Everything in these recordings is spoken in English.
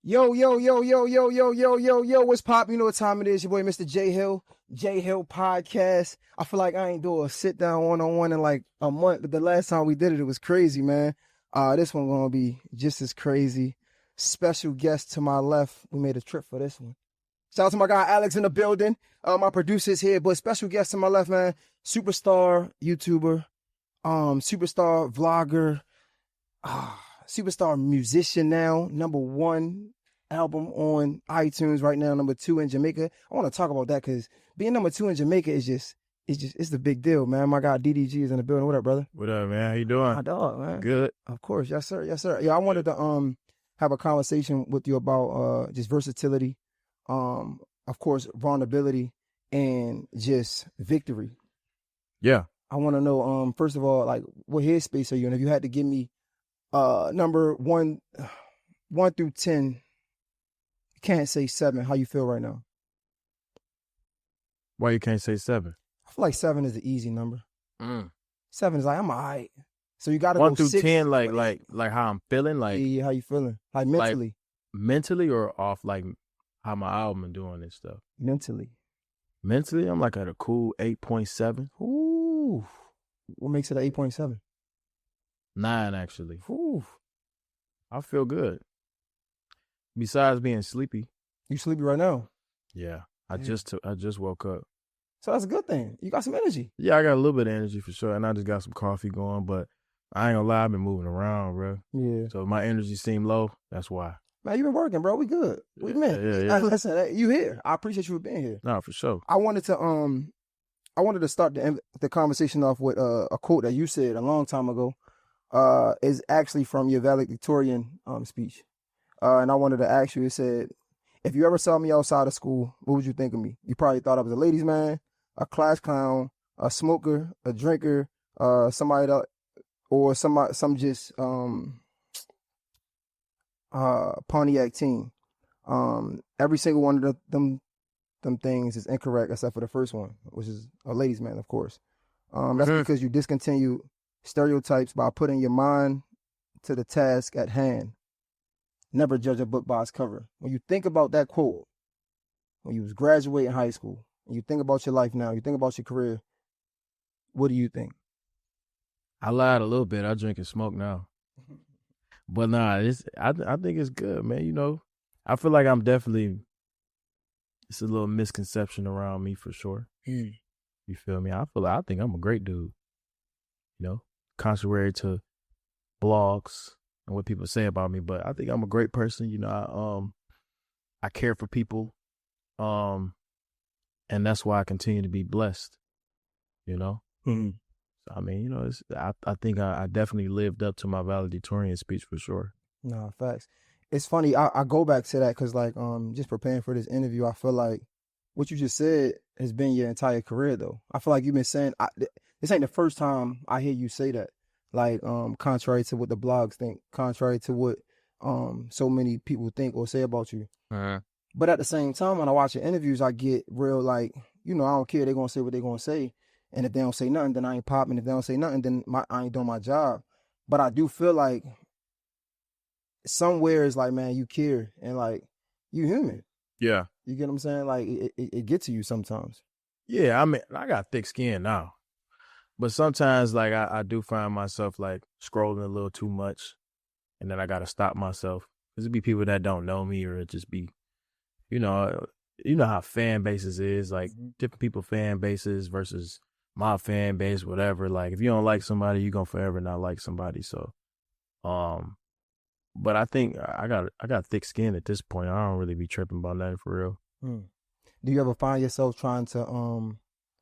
Yo, yo, yo, yo, yo, yo, yo, yo, yo, what's pop? You know what time it is. Your boy, Mr. J Hill, J Hill Podcast. I feel like I ain't do a sit down one-on-one in like a month, but the last time we did it, it was crazy, man. This one gonna be just as crazy. Special guest to my left. We made a trip for this one. Shout out to my guy Alex in the building. My producer's here, but special guest to my left, man. Superstar YouTuber, superstar vlogger, superstar musician now, #1 album on iTunes right now, #2 in Jamaica. I want to talk about that because being #2 in Jamaica it's the big deal, man. My guy DDG is in the building. What up, brother? What up, man? How you doing? My dog, man. Good. Of course, yes sir, yes sir. Yeah, I wanted to have a conversation with you about just versatility, of course vulnerability, and just victory. Yeah. I want to know first of all, like, what headspace are you in? If you had to give me number 1 through 10, you can't say 7. How you feel right now? Why you can't say 7? I feel like 7 is the easy number. 7 is like, I'm all right. So you got to go 1 through 6, 10, like how I'm feeling, like yeah, how you feeling? Like mentally. Like, mentally or off like how my album is doing and stuff. Mentally, I'm like at a cool 8.7. Ooh, what makes it an 8.7? 9 actually. Ooh, I feel good. Besides being sleepy. you sleepy right now? Yeah. I just woke up. So that's a good thing. You got some energy. Yeah, I got a little bit of energy for sure, and I just got some coffee going, but I ain't gonna lie, I've been moving around, bro. Yeah. So if my energy seem low, that's why. Man, you been working, bro. We good. We met. Yeah. Listen, you here. I appreciate you for being here. No, for sure. I wanted to start the conversation off with a quote that you said a long time ago. Is actually from your valedictorian speech. And I wanted to ask you, it said, if you ever saw me outside of school, what would you think of me? You probably thought I was a ladies' man, a class clown, a smoker, a drinker, somebody that, or some just Pontiac team. Every single one of them things is incorrect except for the first one, which is a ladies' man, of course. That's because you discontinue stereotypes by putting your mind to the task at hand. Never judge a book by its cover. When you think about that quote, when you was graduating high school, and you think about your life now, you think about your career, what do you think? I lied a little bit. I drink and smoke now. But nah, I think it's good, man. You know, I feel like I'm definitely, it's a little misconception around me for sure. You feel me? I think I'm a great dude. You know, contrary to blogs and what people say about me, but I think I'm a great person. You know, I care for people, and that's why I continue to be blessed. You know, so, I mean, you know, I think I definitely lived up to my valedictorian speech for sure. Nah, facts. It's funny. I go back to that because, like, just preparing for this interview, I feel like what you just said has been your entire career, though. I feel like you've been saying, this ain't the first time I hear you say that. Like, contrary to what the blogs think, contrary to what so many people think or say about you. But at the same time, when I watch your interviews, I get real, like, you know, I don't care. They're going to say what they're going to say. And if they don't say nothing, then I ain't popping. If they don't say nothing, then I ain't doing my job. But I do feel like somewhere it's like, man, you care. And, like, you human. Yeah. You get what I'm saying? Like, it gets to you sometimes. Yeah, I mean, I got thick skin now. But sometimes, like, I do find myself, like, scrolling a little too much. And then I got to stop myself. Because it be people that don't know me, or it just be, you know how fan bases is. Like, different people fan bases versus my fan base, whatever. Like, if you don't like somebody, you're going to forever not like somebody. So, but I think I got thick skin at this point. I don't really be tripping about nothing for real. Do you ever find yourself trying to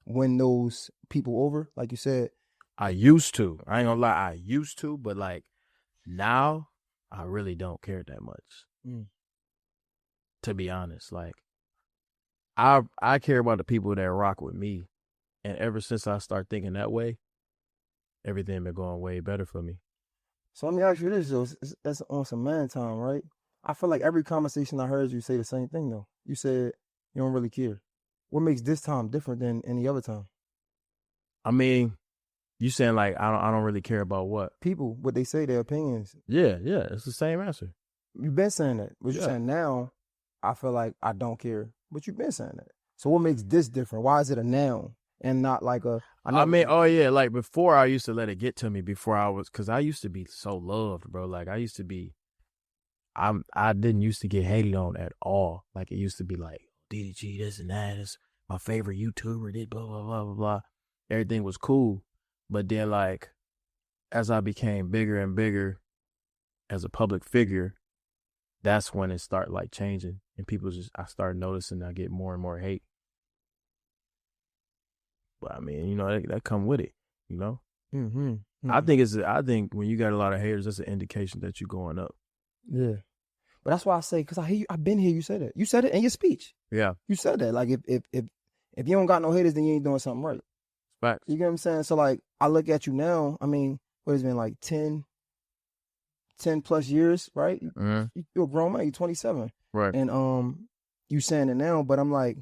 win those people over, like you said? I used to. I ain't gonna lie, I used to, but like now, I really don't care that much. To be honest, like I care about the people that rock with me, and ever since I start thinking that way, everything been going way better for me. So let me ask you this, though. That's on some man time, right? I feel like every conversation I heard you say the same thing, though. You said you don't really care. What makes this time different than any other time? I mean, you saying like I don't really care about what? People, what they say, their opinions. Yeah, it's the same answer. You've been saying that. What you're saying now, I feel like I don't care. But you've been saying that. So what makes this different? Why is it a now and not like a? I mean, like before I used to let it get to me because I used to be so loved, bro. Like I used to be, I didn't used to get hated on at all. Like it used to be like DDG, this and that is my favorite YouTuber, did blah, blah, blah, blah, blah. Everything was cool. But then like, as I became bigger and bigger as a public figure, that's when it started like changing and I started noticing I get more and more hate. But I mean, that come with it, Mm-hmm. Mm-hmm. I think when you got a lot of haters, that's an indication that you're going up. Yeah. But that's why I say, because I hear you, I've been here, you said it. You said it in your speech. Yeah. You said that. Like if you don't got no haters, then you ain't doing something right. Facts. You get what I'm saying? So like I look at you now, I mean, what has it been like 10 plus years, right? Mm-hmm. You're a grown man, you're 27. Right. And you saying it now, but I'm like,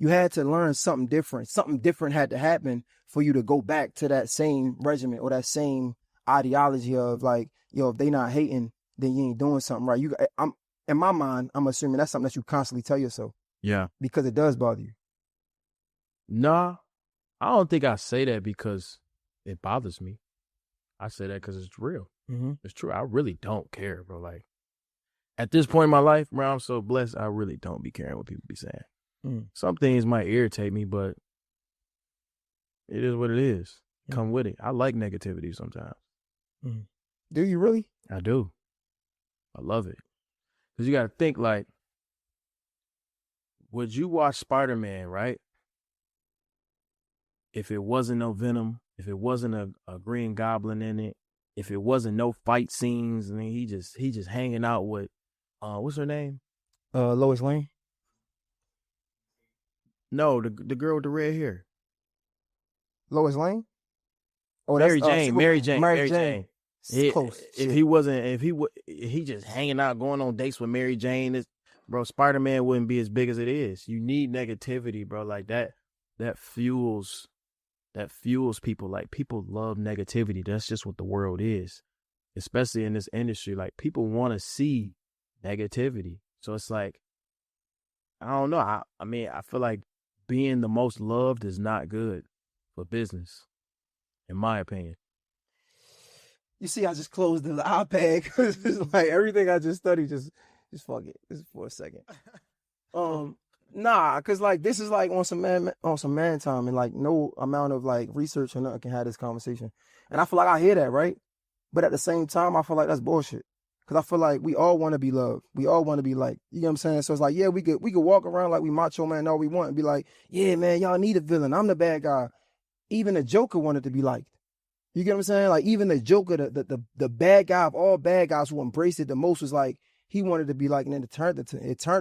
you had to learn something different. Something different had to happen for you to go back to that same regimen or that same ideology of like, if they not hating, then you ain't doing something right. I'm in my mind, I'm assuming that's something that you constantly tell yourself. Yeah. Because it does bother you. Nah, I don't think I say that because it bothers me. I say that because it's real. Mm-hmm. It's true. I really don't care, bro. Like at this point in my life, bro, I'm so blessed. I really don't be caring what people be saying. Some things might irritate me, but it is what it is. Come with it. I like negativity sometimes. Do you really? I do. I love it. Because you got to think like, would you watch Spider-Man, right? If it wasn't no Venom, if it wasn't a Green Goblin in it, if it wasn't no fight scenes, and he just hanging out with, what's her name? Lois Lane? No, the girl with the red hair. Lois Lane? Oh, Mary that's Jane. Mary Jane. Close. If he just hanging out, going on dates with Mary Jane, bro, Spider-Man wouldn't be as big as it is. You need negativity, bro. Like that fuels people. Like people love negativity. That's just what the world is. Especially in this industry. Like people want to see negativity. So it's like, I don't know. I mean, I feel like being the most loved is not good for business, in my opinion. You see, I just closed the iPad because it's like everything I just studied, just fuck it. This is for a second. Nah, cause like this is like on some man time, and like no amount of like research or nothing can have this conversation. And I feel like I hear that, right? But at the same time, I feel like that's bullshit. Cause I feel like we all want to be loved. We all want to be liked. You know what I'm saying? So it's like, yeah, we could walk around like we macho man all we want and be like, yeah, man, y'all need a villain. I'm the bad guy. Even the Joker wanted to be liked. You get what I'm saying? Like even the Joker, the bad guy of all bad guys who embraced it the most was like he wanted to be like, and then it turned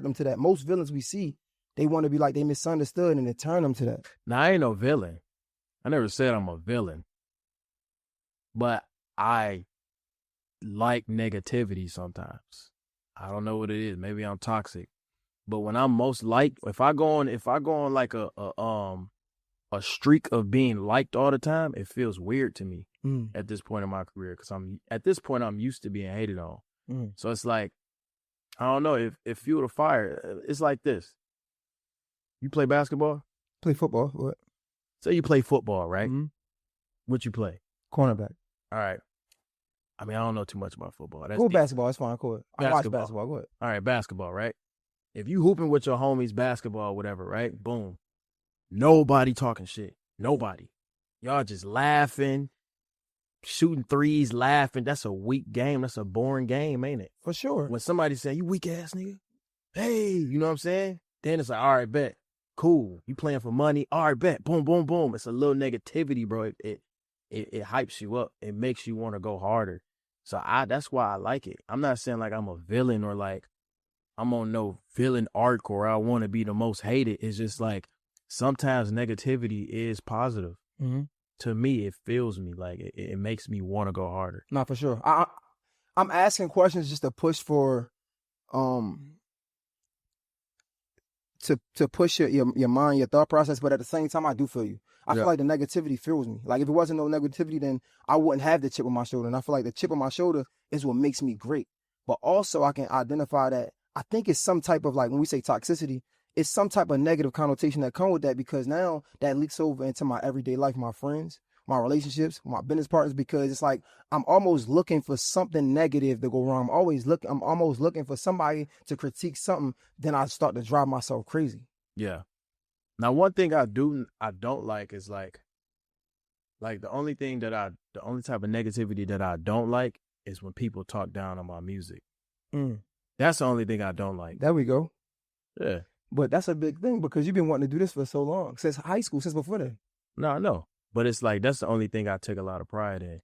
them to that. Most villains we see, they want to be like they misunderstood, and it turned them to that. Now I ain't no villain. I never said I'm a villain, but I like negativity sometimes. I don't know what it is. Maybe I'm toxic, but when I'm most liked, if I go on like a streak of being liked all the time, it feels weird to me at this point in my career because I'm used to being hated on. So it's like, I don't know, if fuel the fire, it's like this. You play basketball? Play football. What? Say you play football, right? Mm-hmm. What you play? Cornerback. All right. I mean, I don't know too much about football. Go basketball. It's fine. Go ahead. I watch basketball. Go ahead. All right, basketball, right? If you hooping with your homies basketball, whatever, right? Boom. Nobody talking shit. Nobody. Y'all just laughing, shooting threes, laughing. That's a weak game. That's a boring game, ain't it? For sure. When somebody say, you weak ass nigga, hey, you know what I'm saying? Then it's like, all right, bet. Cool. You playing for money? All right, bet. Boom, boom, boom. It's a little negativity, bro. It hypes you up. It makes you want to go harder. So that's why I like it. I'm not saying like I'm a villain or like I'm on no villain arc or I want to be the most hated. It's just like sometimes negativity is positive. Mm-hmm. To me, it fills me. Like it makes me want to go harder. Not for sure. I'm asking questions just to push for to push your mind, your thought process, but at the same time, I do feel you. I feel like the negativity fuels me. Like if it wasn't no negativity, then I wouldn't have the chip on my shoulder. And I feel like the chip on my shoulder is what makes me great. but also I can identify that I think it's some type of, like, when we say toxicity, it's some type of negative connotation that come with that, because now that leaks over into my everyday life, my friends, my relationships, my business partners, because it's like I'm almost looking for something negative to go wrong. I'm almost looking for somebody to critique something. Then I start to drive myself crazy. Yeah. Now, one thing I don't like is like the only type of negativity that I don't like is when people talk down on my music. That's the only thing I don't like. There we go. Yeah. But that's a big thing, because you've been wanting to do this for so long, since high school, since before then. No, I know. But it's like, that's the only thing I take a lot of pride in.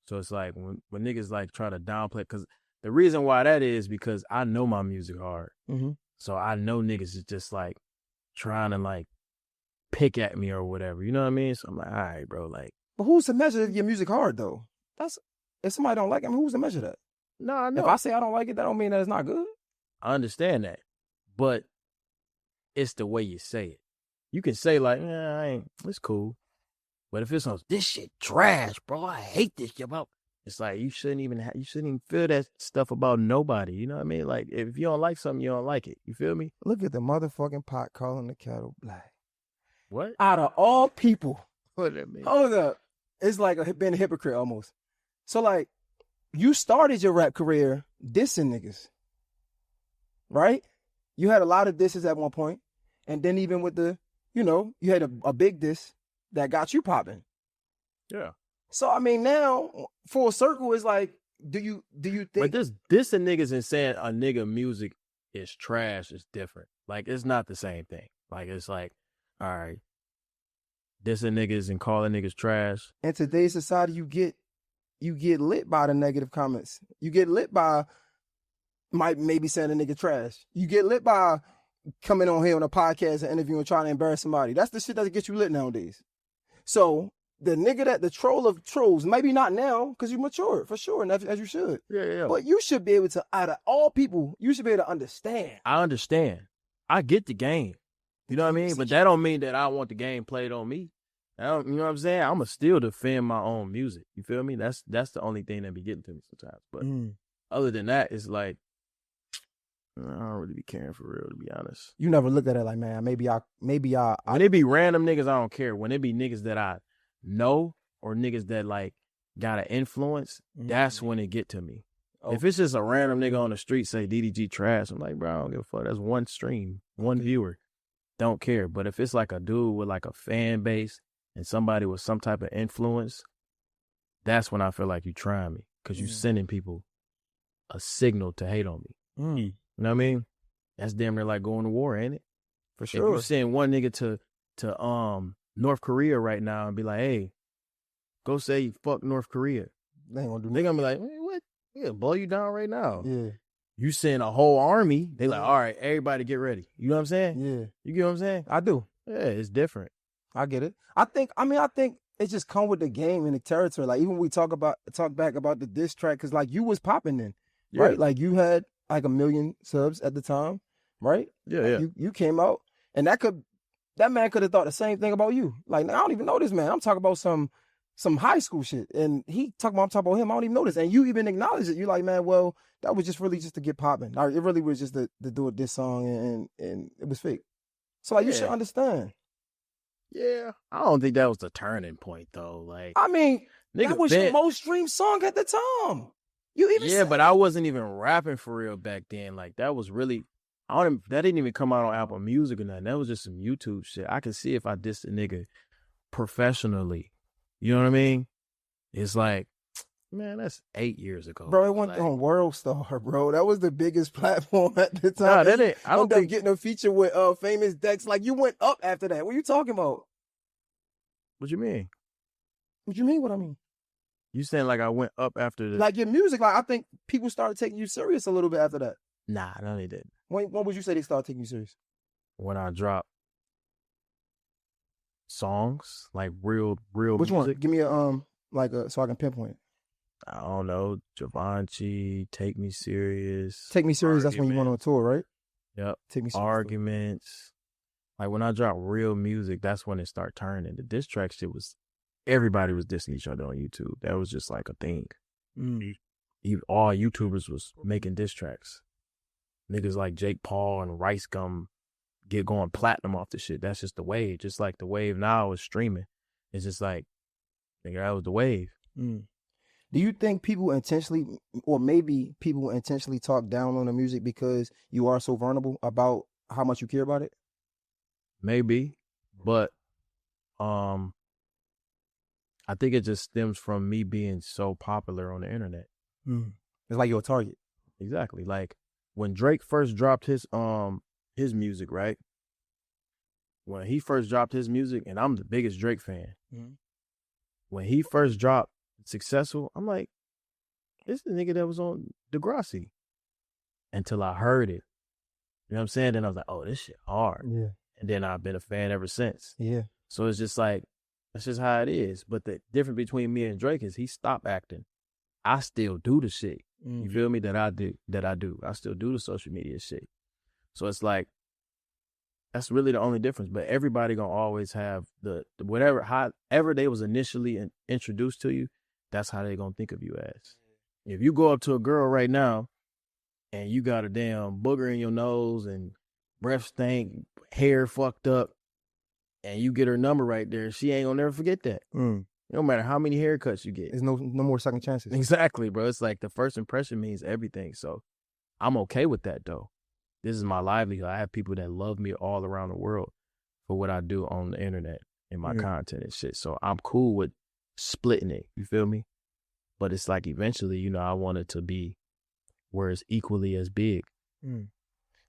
So it's like when niggas like try to downplay, because the reason why that is because I know my music hard. Mm-hmm. So I know niggas is just like trying to like pick at me or whatever. You know what I mean? So I'm like, all right, bro. Like, but who's to measure your music hard though? That's, if somebody don't like it, I mean, who's to measure that? no, I know. If I say I don't like it, that don't mean that it's not good. I understand that, but it's the way you say it. You can say like, it's cool. But if it's on, this shit trash, bro, I hate this shit. It's like, you shouldn't even feel that stuff about nobody. You know what I mean? Like, if you don't like something, you don't like it. You feel me? Look at the motherfucking pot calling the kettle black. What? Out of all people. What that mean? Hold up. It's like being a hypocrite almost. So like, you started your rap career dissing niggas, right? You had a lot of disses at one point, and then even with the, you had a big diss that got you popping. Yeah. So I mean, now full circle is like, do you think? But this niggas and saying a nigga music is trash is different. Like, it's not the same thing. Like, it's like, all right, dissing niggas and calling niggas trash. In today's society, you get lit by the negative comments. You get lit by maybe saying a nigga trash. You get lit by coming on here on a podcast and interviewing, trying to embarrass somebody. That's the shit that gets you lit nowadays. So the troll of trolls, maybe not now, because you matured for sure, and as you should. Yeah. But you should be able to, out of all people, you should be able to understand. I understand. I get the game. You know what I mean? But that don't mean that I want the game played on me. You know what I'm saying? I'ma still defend my own music. You feel me? That's the only thing that be getting to me sometimes. But other than that, it's like, I don't really be caring for real, to be honest. You never look at it like, man, maybe I. When it be random niggas, I don't care. When it be niggas that I know or niggas that like got an influence, that's when it get to me. Okay. If it's just a random nigga on the street say DDG trash, I'm like, bro, I don't give a fuck. That's one stream, one viewer. Don't care. But if it's like a dude with like a fan base and somebody with some type of influence, that's when I feel like you trying me, because you sending people a signal to hate on me. You know what I mean? That's damn near like going to war, ain't it? For sure. If you send one nigga to North Korea right now and be like, hey, go say fuck North Korea, they ain't gonna do. They gonna be like, what? Yeah, blow you down right now. Yeah. You send a whole army, they like, all right, everybody get ready. You know what I'm saying? Yeah. You get what I'm saying? I do. Yeah, it's different. I get it. I think it just come with the game and the territory. Like, even when we talk back about the diss track, because like you was popping then, right? Like you had like 1 million subs at the time, right? Yeah. You came out, and that man could have thought the same thing about you. Like, I don't even know this man. I'm talking about some high school shit, and I'm talking about him. I don't even know this, and you even acknowledge it. You're like, man, well, that was just really just to get popping. Like, it really was just to do a diss song, and it was fake. So like, you should understand. Yeah, I don't think that was the turning point though. Like, I mean, that was your most streamed song at the time. But I wasn't even rapping for real back then. Like, that was really, that didn't even come out on Apple Music or nothing. That was just some YouTube shit. I could see if I dissed a nigga professionally. You know what I mean? It's like, man, that's 8 years ago. Bro, it went on World Star, bro. That was the biggest platform at the time. Nah, I don't think getting a feature with Famous Dex. Like, you went up after that. What are you talking about? What you mean? What you mean? What I mean? You saying like I went up after the... Like, your music, like, I think people started taking you serious a little bit after that. Nah, no, they didn't. When would you say they started taking you serious? When I dropped songs, like real Which music. one? Give me a so I can pinpoint. I don't know. Givenchy, Take Me Serious. Take Me Serious, that's when you went on tour, right? Yep. Take Me Serious. Arguments. Like, when I dropped real music, that's when it started turning. The diss track shit was, everybody was dissing each other on YouTube. That was just like a thing. all YouTubers was making diss tracks. Niggas like Jake Paul and Rice Gum get going platinum off the shit. That's just the wave. Just like the wave now is streaming. It's just like, nigga, that was the wave. Do you think people intentionally, or maybe people intentionally talk down on the music because you are so vulnerable about how much you care about it? Maybe, but I think it just stems from me being so popular on the internet. It's like you're a target. Exactly. Like when Drake first dropped his music, right? When he first dropped his music, and I'm the biggest Drake fan. When he first dropped Successful, I'm like, this is the nigga that was on Degrassi. Until I heard it. You know what I'm saying? Then I was like, oh, this shit hard. Yeah. And then I've been a fan ever since. Yeah. So it's just like, that's just how it is. But the difference between me and Drake is he stopped acting. I still do the shit. You feel me? That I do. I still do the social media shit. So it's like, that's really the only difference. But everybody gonna always have the whatever, however they was initially introduced to you, that's how they gonna think of you as. If you go up to a girl right now and you got a damn booger in your nose and breath stink, hair fucked up, and you get her number right there, she ain't gonna never forget that. No matter how many haircuts you get. There's no more second chances. Exactly, bro. It's like the first impression means everything. So I'm okay with that, though. This is my livelihood. I have people that love me all around the world for what I do on the internet and my content and shit. So I'm cool with splitting it. You feel me? But it's like eventually, you know, I want it to be where it's equally as big.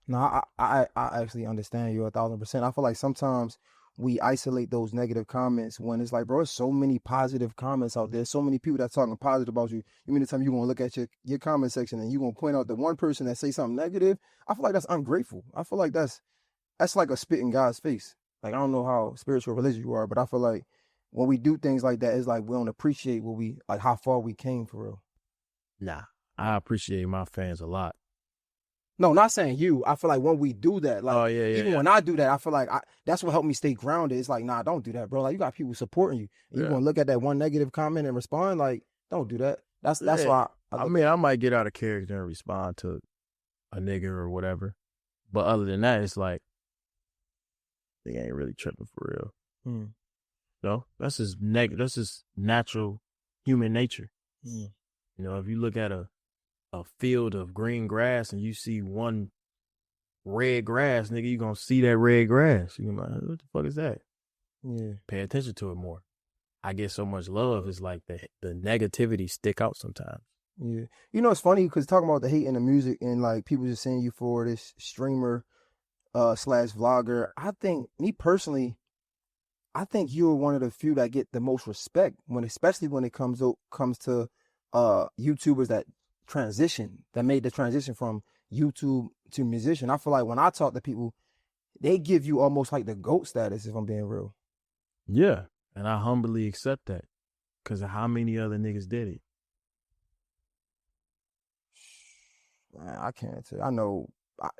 No, I actually understand you 1,000%. I feel like sometimes we isolate those negative comments when it's like, bro, there's so many positive comments out there. So many people that's talking positive about you. You mean the time you're going to look at your comment section and you're going to point out the one person that say something negative? I feel like that's ungrateful. I feel like that's like a spit in God's face. Like, I don't know how spiritual religious you are, but I feel like when we do things like that, it's like we don't appreciate how far we came for real. Nah, I appreciate my fans a lot. No, not saying you. I feel like when we do that, like, even when I do that, I feel like that's what helped me stay grounded. It's like, nah, don't do that, bro. Like, you got people supporting you. And you gonna look at that one negative comment and respond? Like, don't do that. That's why. I mean, I might get out of character and respond to a nigga or whatever, but other than that, it's like they ain't really tripping for real. No, that's just That's just natural human nature. You know, if you look at a field of green grass and you see one red grass, nigga, you gonna see that red grass. You gonna be like, what the fuck is that? Yeah. Pay attention to it more. I get so much love. It's like the negativity stick out sometimes. Yeah. You know, it's funny because talking about the hate in the music and like people just saying you for this streamer / vlogger. I think, me personally, I think you're one of the few that get the most respect especially when it comes to YouTubers that made the transition from YouTube to musician. I feel like when I talk to people, they give you almost like the GOAT status, if I'm being real. Yeah, and I humbly accept that because of how many other niggas did it. Man, I can't tell. I know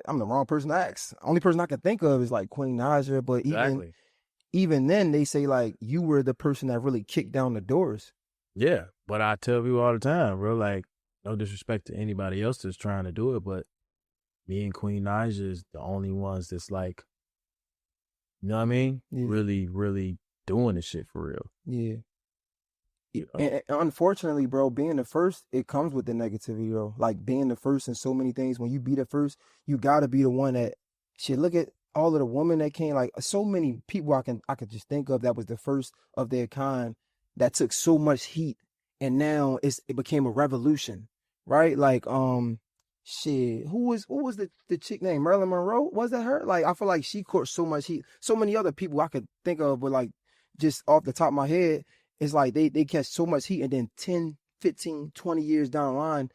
I'm the wrong person to ask. Only person I can think of is like Queen Naja, but even then they say like you were the person that really kicked down the doors. Yeah, but I tell people all the time, bro, like, no disrespect to anybody else that's trying to do it, but me and Queen Naja is the only ones that's like, you know what I mean? Yeah. Really, really doing this shit for real. Yeah. And unfortunately, bro, being the first, it comes with the negativity, though. Like being the first in so many things. When you be the first, you gotta be the one that shit. Look at all of the women that came. Like so many people I could just think of that was the first of their kind that took so much heat, and now it became a revolution, right? Like shit. Who was the chick named Marilyn Monroe? Was that her? Like I feel like she caught so much heat. So many other people I could think of, but like just off the top of my head. It's like they catch so much heat and then 10, 15, 20 years down the line,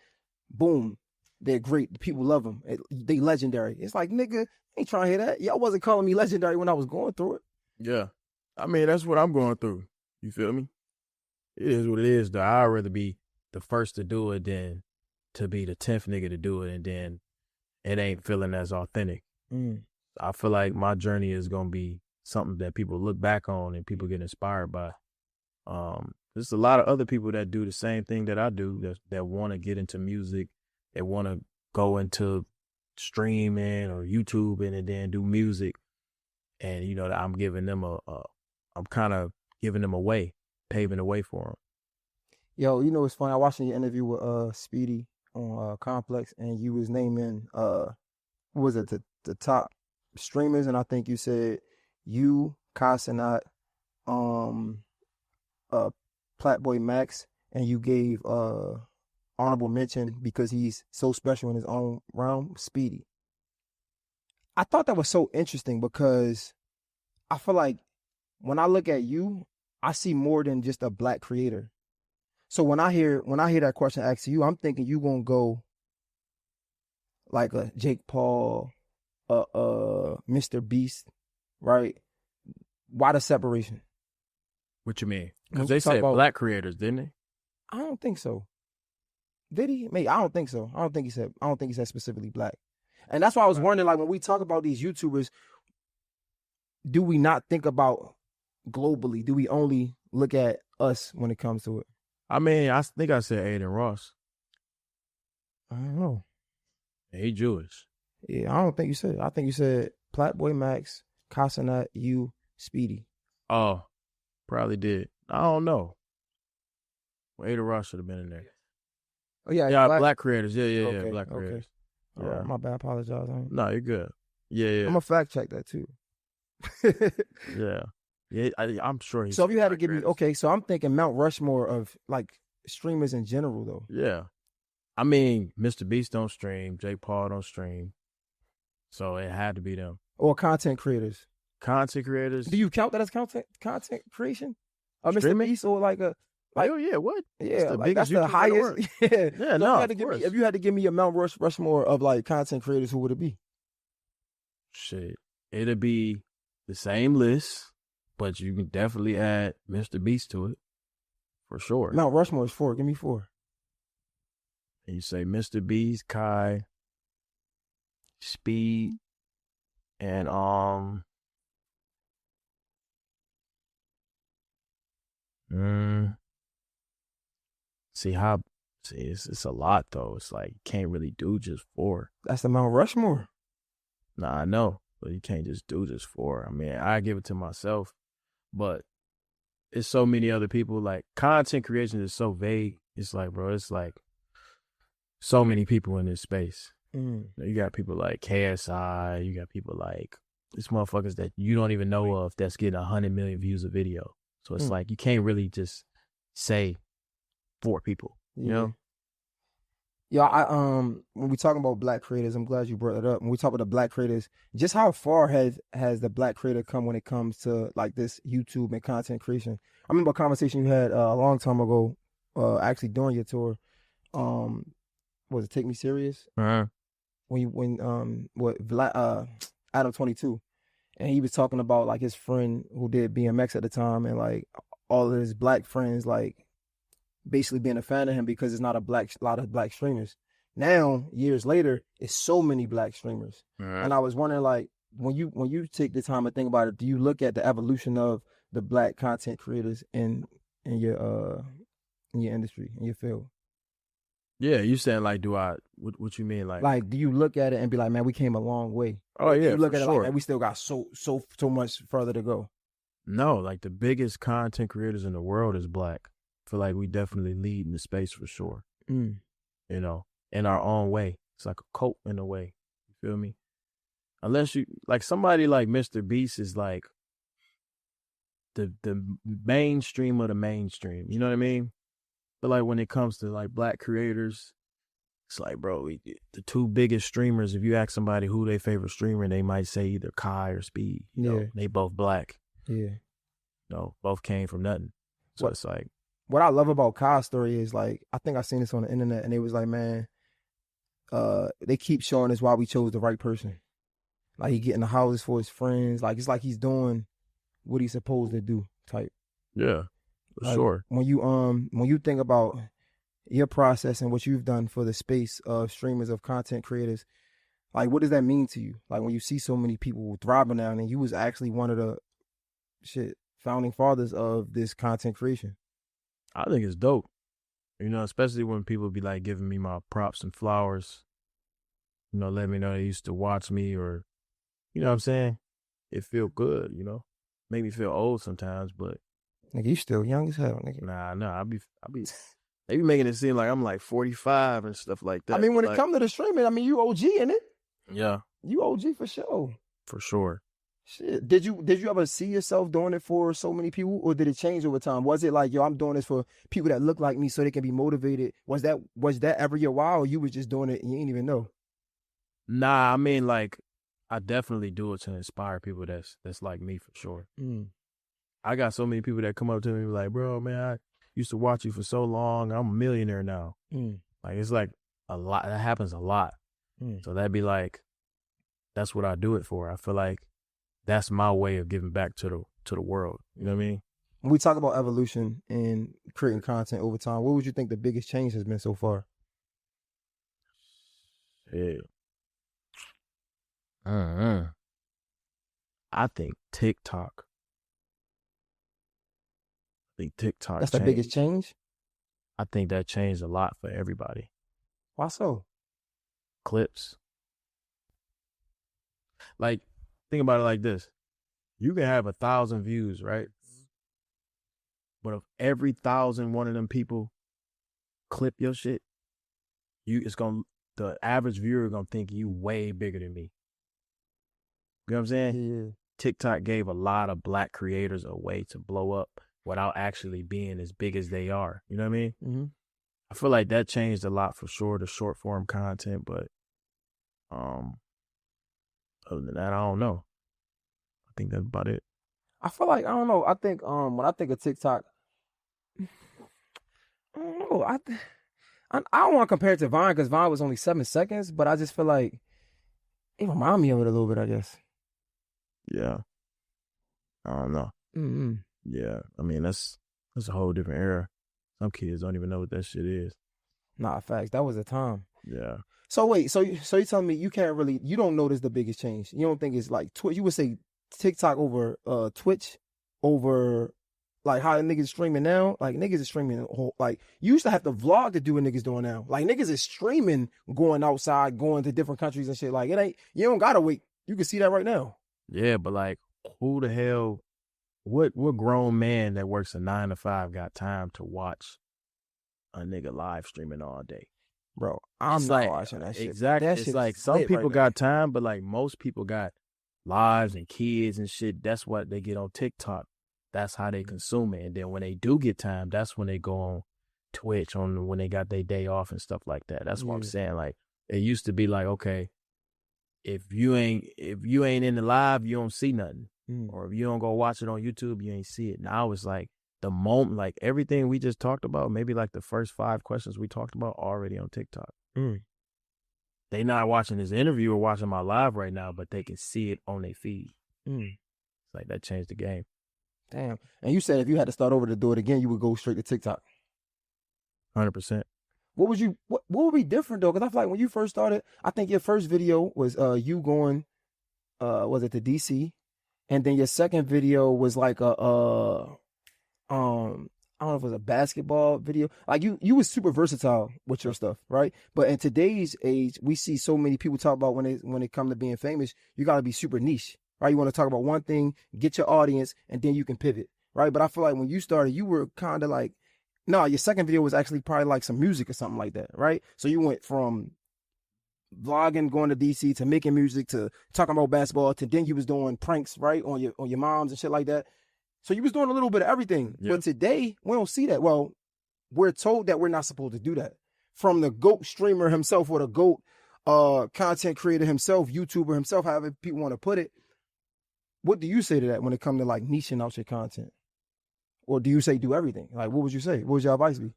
boom, they're great. The people love them. They legendary. It's like, nigga, I ain't trying to hear that. Y'all wasn't calling me legendary when I was going through it. Yeah. I mean, that's what I'm going through. You feel me? It is what it is, though. I'd rather be the first to do it than to be the 10th nigga to do it, and then it ain't feeling as authentic. I feel like my journey is going to be something that people look back on and people get inspired by. There's a lot of other people that do the same thing that I do that want to get into music. They want to go into streaming or YouTube and then do music. And, you know, I'm giving them I'm kind of giving them a way, paving the way for them. Yo, you know what's funny? I watched your interview with Speedy on Complex, and you was naming what was it, the top streamers, and I think you said you, Casanat, Platboy Max, and you gave honorable mention because he's so special in his own realm, Speedy. I thought that was so interesting because I feel like when I look at you, I see more than just a black creator. So when I hear that question asked to you, I'm thinking you gonna go like a Jake Paul, Mr. Beast, right? Why the separation? What you mean? Because they said black creators, didn't they? I don't think so. Did he? Maybe. I don't think so. I don't think he said specifically black. And that's why I was wondering, like, when we talk about these YouTubers, do we not think about globally? Do we only look at us when it comes to it? I mean, I think I said Aiden Ross. I don't know. He Jewish. Yeah, I don't think you said it. I think you said Platboy Max, Casanat, you, Speedy. Oh, probably did. I don't know. Well, Aiden Ross should have been in there. Oh, yeah. Yeah, black creators. Yeah, okay, black creators. Okay. Yeah. My bad. I apologize. No, you're good. Yeah. I'm going to fact check that too. Yeah. Yeah, I'm sure he's. So if you had to give me, okay, so I'm thinking Mount Rushmore of like streamers in general though. Yeah. I mean, Mr. Beast don't stream, Jake Paul don't stream. So it had to be them. Or content creators. Content creators. Do you count that as content creation? Mr. Beast or like a like, oh yeah, what? Yeah, like that's the highest. Yeah. No, if you had to give me a Mount Rushmore of like content creators, who would it be? Shit. It'd be the same list, but you can definitely add Mr. Beast to it. For sure. Mount Rushmore is 4. Give me 4. And you say Mr. Beast, Kai, Speed, and it's a lot though. It's like you can't really do just 4. That's the Mount Rushmore. Nah, I know, but you can't just do just 4. I mean, I give it to myself, but it's so many other people. Like content creation is so vague. It's like, bro, it's like so many people in this space. You got people like KSI. You got people like these motherfuckers that you don't even know of that's getting 100 million views a video. So it's like you can't really just say 4 people. You know? Yeah, when we talking about black creators, I'm glad you brought it up. When we talk about the black creators, just how far has the black creator come when it comes to like this YouTube and content creation? I remember a conversation you had a long time ago, actually during your tour. Was it Take Me Serious? Uh-huh. Adam 22, and he was talking about like his friend who did BMX at the time, and like all of his black friends like basically being a fan of him because it's not a lot of black streamers. Now, years later, it's so many black streamers. And I was wondering, like, when you take the time to think about it, do you look at the evolution of the black content creators in your industry, in your field? Yeah, you saying like, what you mean? Like, do you look at it and be like, man, we came a long way? Oh yeah, you look at it sure. like, man, we still got so much further to go. No, like the biggest content creators in the world is black. I feel like we definitely lead in the space for sure. You know, in our own way. It's like a cult in a way. You feel me? Unless you like somebody like Mr. Beast is like the mainstream of the mainstream. You know what I mean? But like when it comes to like black creators, it's like, bro, the 2 biggest streamers, if you ask somebody who their favorite streamer, they might say either Kai or Speed. You know, they both black. Yeah. You know, both came from nothing. So it's like, what I love about Kai's story is like, I think I seen this on the internet and it was like, man, they keep showing us why we chose the right person. Like he getting the houses for his friends. Like it's like he's doing what he's supposed to do type. Yeah, for like, sure. When you think about your process and what you've done for the space of streamers, of content creators, like what does that mean to you? Like when you see so many people thriving now and you was actually one of the founding fathers of this content creation. I think it's dope. You know, especially when people be like giving me my props and flowers. You know, let me know they used to watch me, or you know what I'm saying. It feel good. You know, make me feel old sometimes, but Nigga, you still young as hell, nigga. nah. They be making it seem like I'm like 45 and stuff like that. I mean, when like, it comes to the streaming, I mean, you OG in it. yeah, You OG for sure. for sure. Shit. Did you ever see yourself doing it for so many people, or did it change over time? Was it like, yo, I'm doing this for people that look like me so they can be motivated? Was that ever your why, or you was just doing it and you didn't even know? Nah, I mean, like, I definitely do it to inspire people that's like me for sure. I got so many people that come up to me like, bro, man, I used to watch you for so long. I'm a millionaire now. Like, it's like a lot. That happens a lot. So that'd be like, that's what I do it for. I feel like that's my way of giving back to the world. You know what I mean? When we talk about evolution and creating content over time, what would you think the biggest change has been so far? Yeah. I think TikTok. That's the biggest change? I think that changed a lot for everybody. Why so? Clips. Like, think about it like this. You can have 1,000 views, right? But if every 1,000 one of them people clip your shit, the average viewer gonna think you way bigger than me. You know what I'm saying? Yeah. TikTok gave a lot of black creators a way to blow up without actually being as big as they are. You know what I mean? Mm-hmm. I feel like that changed a lot for sure, the short form content, but other than that, I don't know. I think that's about it. I feel like, I don't know. I think when I think of TikTok, I don't know. I don't want to compare it to Vine because Vine was only 7 seconds, but I just feel like it reminds me of it a little bit, I guess. Yeah. I don't know. Mm-hmm. Yeah. I mean, that's a whole different era. Some kids don't even know what that shit is. Nah, facts. That was a time. Yeah. So wait, so you're telling me you don't notice the biggest change? You don't think it's like Twitch? You would say TikTok over Twitch over like how niggas streaming now? Like niggas is streaming like you used to have to vlog to do what niggas doing now. Like niggas is streaming, going outside, going to different countries and shit. Like it ain't, you don't gotta wait. You can see that right now. Yeah, but like who the hell, what grown man that works a 9 to 5 got time to watch a nigga live streaming all day? Bro, I'm it's not like, watching that shit. Exactly. That it's shit like some people right got time, but like most people got lives and kids and shit. That's what they get on TikTok. That's how they consume it. And then when they do get time, that's when they go on Twitch when they got their day off and stuff like that. That's what I'm saying. Like it used to be like, okay, if you ain't in the live, you don't see nothing. Or if you don't go watch it on YouTube, you ain't see it. Now it's like the moment, like everything we just talked about, maybe like the first 5 questions we talked about already on TikTok. They not watching this interview or watching my live right now, but they can see it on their feed. It's like that changed the game. Damn. And you said if you had to start over to do it again, you would go straight to TikTok. 100%. What would be different though? Because I feel like when you first started, I think your first video was you going was it to DC? And then your second video was like a I don't know if it was a basketball video. Like you was super versatile with your stuff, right? But in today's age, we see so many people talk about when it comes to being famous, you got to be super niche, right? You want to talk about one thing, get your audience, and then you can pivot, right? But I feel like when you started, you were kind of like, no, your second video was actually probably like some music or something like that, right? So you went from vlogging, going to DC, to making music, to talking about basketball, to then you was doing pranks, right, on your moms and shit like that. So you was doing a little bit of everything. Yep. But today, we don't see that. Well, we're told that we're not supposed to do that. From the GOAT streamer himself, or the GOAT content creator himself, YouTuber himself, however people want to put it. What do you say to that when it comes to like niching out your content? Or do you say do everything? Like, what would you say? What would your advice be?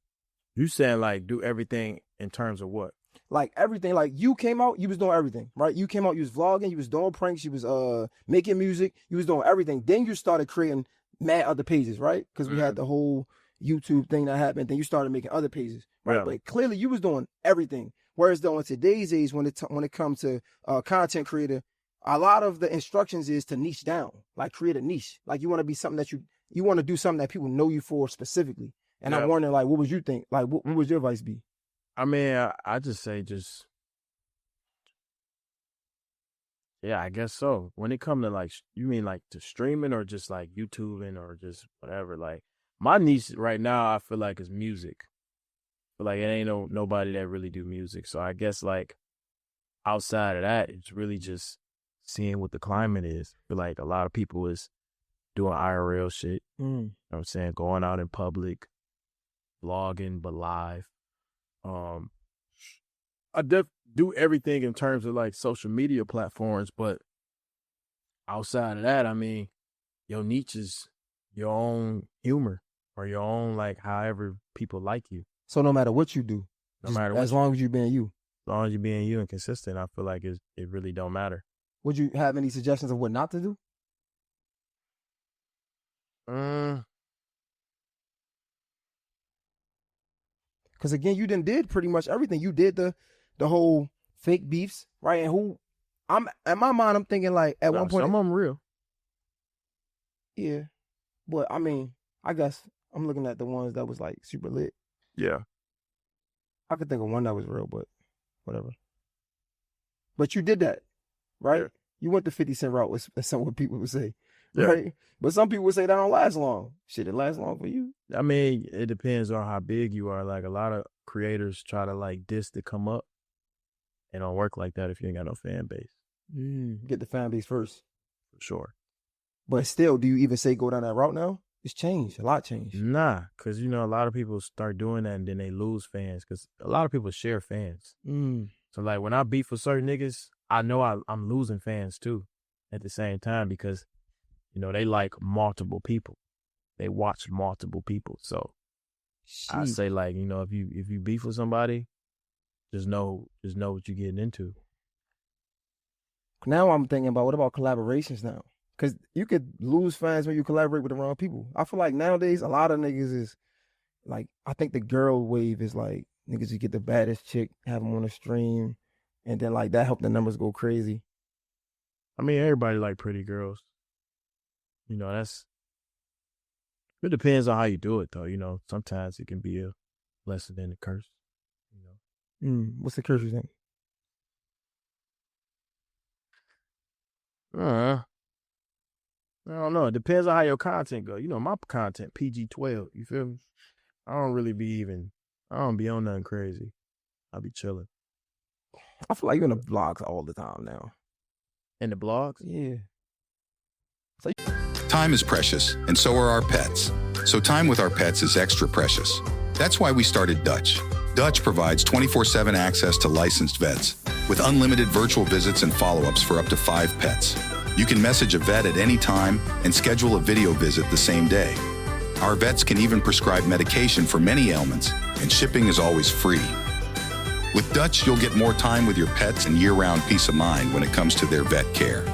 You saying like do everything in terms of what? Like everything. Like you came out, you was doing everything, right? You came out, you was vlogging, you was doing pranks, you was making music, you was doing everything. Then you started creating mad other pages, right? Because we had the whole YouTube thing that happened. Then you started making other pages, right? Yeah. But clearly you was doing everything. Whereas though in today's age, when it comes to content creator, a lot of the instructions is to niche down, like create a niche. Like you want to be something that you want to do something that people know you for specifically. And I'm wondering, like, what would you think? Like, what would your advice be? I mean, I just say yeah, I guess so. When it come to like, you mean like to streaming or just like YouTubing or just whatever? Like my niche right now, I feel like is music. But like it ain't nobody that really do music. So I guess like outside of that, it's really just seeing what the climate is. I feel like a lot of people is doing IRL shit. You know what I'm saying? Going out in public, vlogging, but live. I do everything in terms of like social media platforms, but outside of that, I mean, your niche is your own humor or your own like however people like you. So no matter what you do, No matter what, as long as you being you. As long as you're being you and consistent, I feel like it really don't matter. Would you have any suggestions of what not to do? Because again, you did pretty much everything. You did the whole fake beefs, right? And I'm in my mind, I'm thinking like at one point, some of them real. Yeah, but I mean, I guess I'm looking at the ones that was like super lit. Yeah, I could think of one that was real, but whatever. But you did that, right? Yeah. You went the 50 Cent route, with some what people would say, right? But some people would say that don't last long. Shit, it lasts long for you. I mean, it depends on how big you are. Like a lot of creators try to like diss to come up. It don't work like that if you ain't got no fan base. Get the fan base first. For sure. But still, do you even say go down that route now? It's changed. A lot changed. Nah, because, you know, a lot of people start doing that and then they lose fans because a lot of people share fans. So, like, when I beef with certain niggas, I know I'm losing fans, too, at the same time because, you know, they like multiple people. They watch multiple people. So, I say, like, you know, if you beef with somebody, just know what you're getting into. Now I'm thinking about, what about collaborations now? Because you could lose fans when you collaborate with the wrong people. I feel like nowadays, a lot of niggas is, like, I think the girl wave is like, niggas just get the baddest chick, have them on the stream, and then, like, that help the numbers go crazy. I mean, everybody like pretty girls. You know, it depends on how you do it, though. You know, sometimes it can be a blessing and a curse. You know. What's the curse you think? I don't know. It depends on how your content go. You know, my content, PG-12. You feel me? I don't be on nothing crazy. I'll be chilling. I feel like you're in the vlogs all the time now. In the blogs? Yeah. Time is precious, and so are our pets. So time with our pets is extra precious. That's why we started Dutch. Dutch provides 24/7 access to licensed vets with unlimited virtual visits and follow-ups for up to 5 pets. You can message a vet at any time and schedule a video visit the same day. Our vets can even prescribe medication for many ailments, and shipping is always free. With Dutch, you'll get more time with your pets and year-round peace of mind when it comes to their vet care.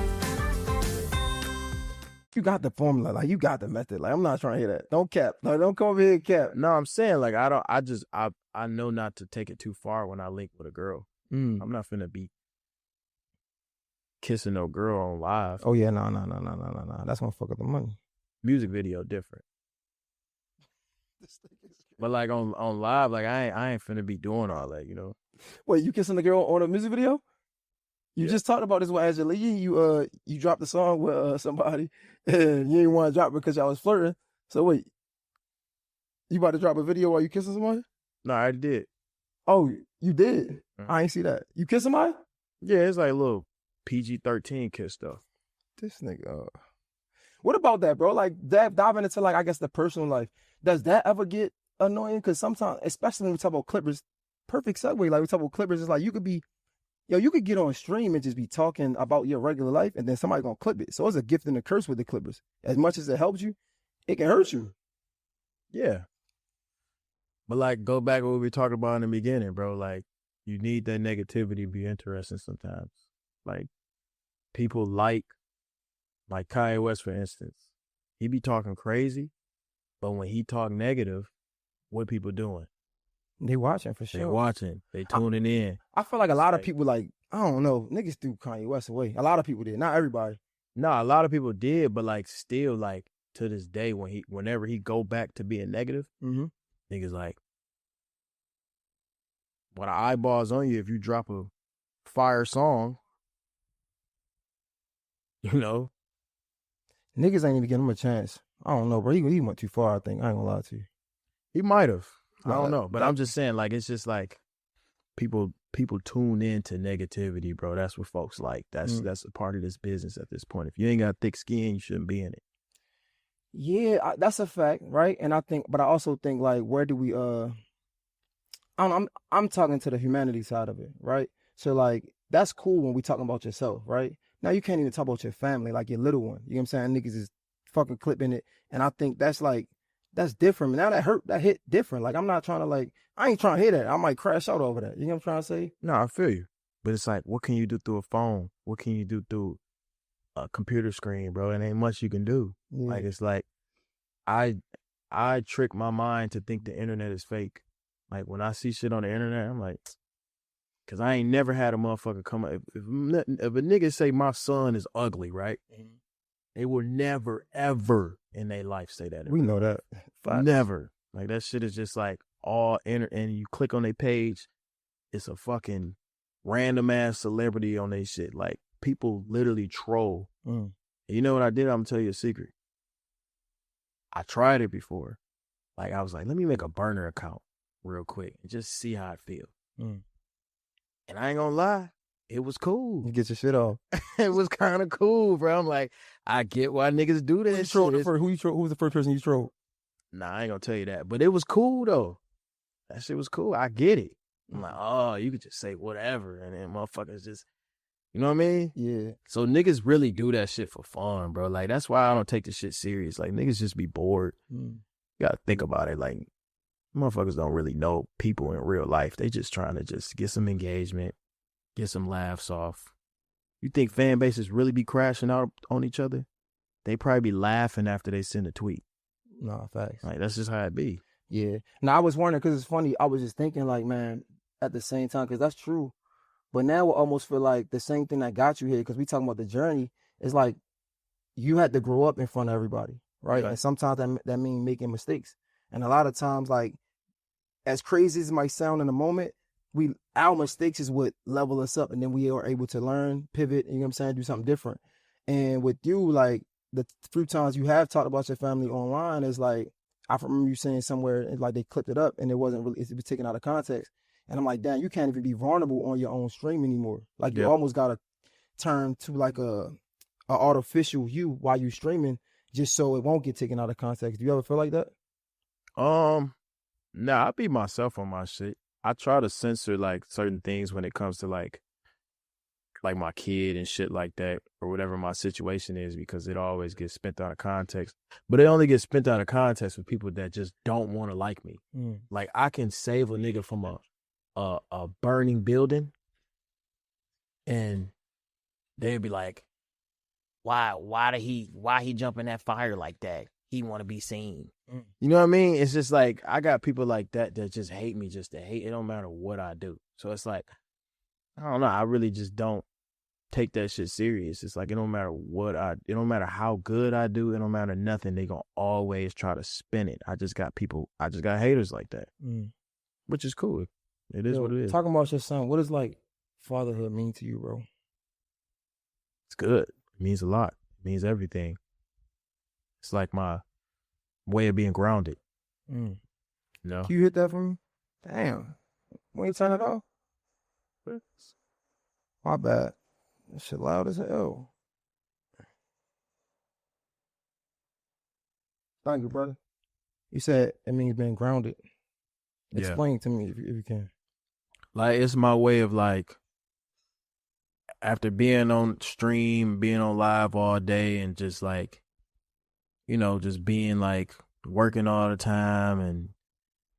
You got the formula, like, you got the method. Like, I'm not trying to hear that. Don't cap. No, don't come over here and cap. No, I'm saying, like, I know not to take it too far when I link with a girl. I'm not finna be kissing no girl on live. Oh yeah, no. That's gonna fuck up the money. Music video different. But like on live, like I ain't finna be doing all that, you know. Wait, you kissing the girl on a music video? You just talked about this with Angela. You dropped the song with somebody and you didn't want to drop it because y'all was flirting. So wait, you about to drop a video while you kissing somebody? No, I did. Oh, you did? I ain't see that. You kiss somebody? Yeah, it's like a little PG-13 kiss stuff. This nigga. What about that, bro? Like, diving into, like, I guess the personal life. Does that ever get annoying? Because sometimes, especially when we talk about Clippers, perfect segue. Like, we talk about Clippers, it's like you could get on stream and just be talking about your regular life, and then somebody gonna clip it. So it's a gift and a curse with the Clippers. As much as it helps you, it can hurt you. Yeah. But like, go back to what we talked about in the beginning, bro. Like, you need that negativity to be interesting sometimes. Like, people like Kanye West, for instance. He be talking crazy, but when he talk negative, what people doing? They watching for sure. They watching. They tuning in. I feel like a lot of people, like, I don't know, niggas threw Kanye West away. A lot of people did. Not everybody. No, a lot of people did, but like still, like, to this day, whenever he go back to being negative, Niggas like, what the eyeballs on you if you drop a fire song, you know? Niggas ain't even giving him a chance. I don't know, bro. He went too far, I think. I ain't gonna lie to you. He might have. I Nah, don't know. But I'm just saying, like, it's just like people tune into negativity, bro. That's what folks like. That's a part of this business at this point. If you ain't got thick skin, you shouldn't be in it. Yeah, that's a fact, right? And I also think like, where do we I'm talking to the humanity side of it, right? So like, that's cool when we talking about yourself, right? Now you can't even talk about your family, like your little one. You know what I'm saying? Niggas is fucking clipping it, and I think that's different. Now that hit different. Like, I'm not trying to I ain't trying to hear that. I might crash out over that. You know what I'm trying to say? No, I feel you. But it's like, what can you do through a phone? What can you do through a computer screen, bro? It ain't much you can do. Yeah. Like, it's like, I trick my mind to think the internet is fake. Like, when I see shit on the internet, I'm like, because I ain't never had a motherfucker come up. If a nigga say my son is ugly, right? Mm-hmm. They will never, ever in their life say that. We know that. Facts. Never. Like, that shit is just like all and you click on their page, it's a fucking random ass celebrity on their shit. Like, people literally troll. And you know what I did? I'm gonna tell you a secret. I tried it before. Like, I was like, let me make a burner account real quick and just see how it feels. And I ain't gonna lie, it was cool. You get your shit off. It was kind of cool, bro. I'm like, I get why niggas do that shit. Who was the first person you trolled? Nah, I ain't gonna tell you that. But it was cool, though. That shit was cool. I get it. I'm like, oh, you could just say whatever. And then motherfuckers just, you know what I mean? Yeah. So niggas really do that shit for fun, bro. Like, that's why I don't take this shit serious. Like, niggas just be bored. You gotta think about it. Like, motherfuckers don't really know people in real life. They just trying to just get some engagement, get some laughs off. You think fan bases really be crashing out on each other? They probably be laughing after they send a tweet. Nah, facts. Like, that's just how it be. Yeah. Now, I was wondering, because it's funny, I was just thinking, like, man, at the same time, because that's true. But now I almost feel like the same thing that got you here, because we talking about the journey, is like, you had to grow up in front of everybody, right? Okay. And sometimes that means making mistakes. And a lot of times, like, as crazy as it might sound in the moment, our mistakes is what level us up, and then we are able to learn, pivot, you know what I'm saying, do something different. And with you, like, the few times you have talked about your family online, is like, I remember you saying somewhere, like, they clipped it up and it was taken out of context. And I'm like, damn, you can't even be vulnerable on your own stream anymore. Like, you almost got to turn to like a artificial you while you streaming, just so it won't get taken out of context. Do you ever feel like that? Nah, I be myself on my shit. I try to censor like certain things when it comes to like my kid and shit like that, or whatever my situation is, because it always gets spent out of context. But it only gets spent out of context with people that just don't want to like me. Like, I can save a nigga from a burning building, and they'd be like, why he jump in that fire like that? He want to be seen. You know what I mean? It's just like, I got people like that just hate me just to hate. It don't matter what I do. So it's like, I don't know. I really just don't take that shit serious. It's like, it don't matter it don't matter how good I do. It don't matter nothing. They gonna always try to spin it. I just got haters like that, which is cool. It is what it is. Talking about your son, what does like fatherhood mean to you, bro? It's good. It means a lot. It means everything. It's like my way of being grounded. No. No. Can you hit that for me? Damn. When you turn it off? My bad. That shit loud as hell. Thank you, brother. You said it means being grounded. Explain to me if you can. Like, it's my way of like, after being on stream, being on live all day, and just like, you know, just being like working all the time, and,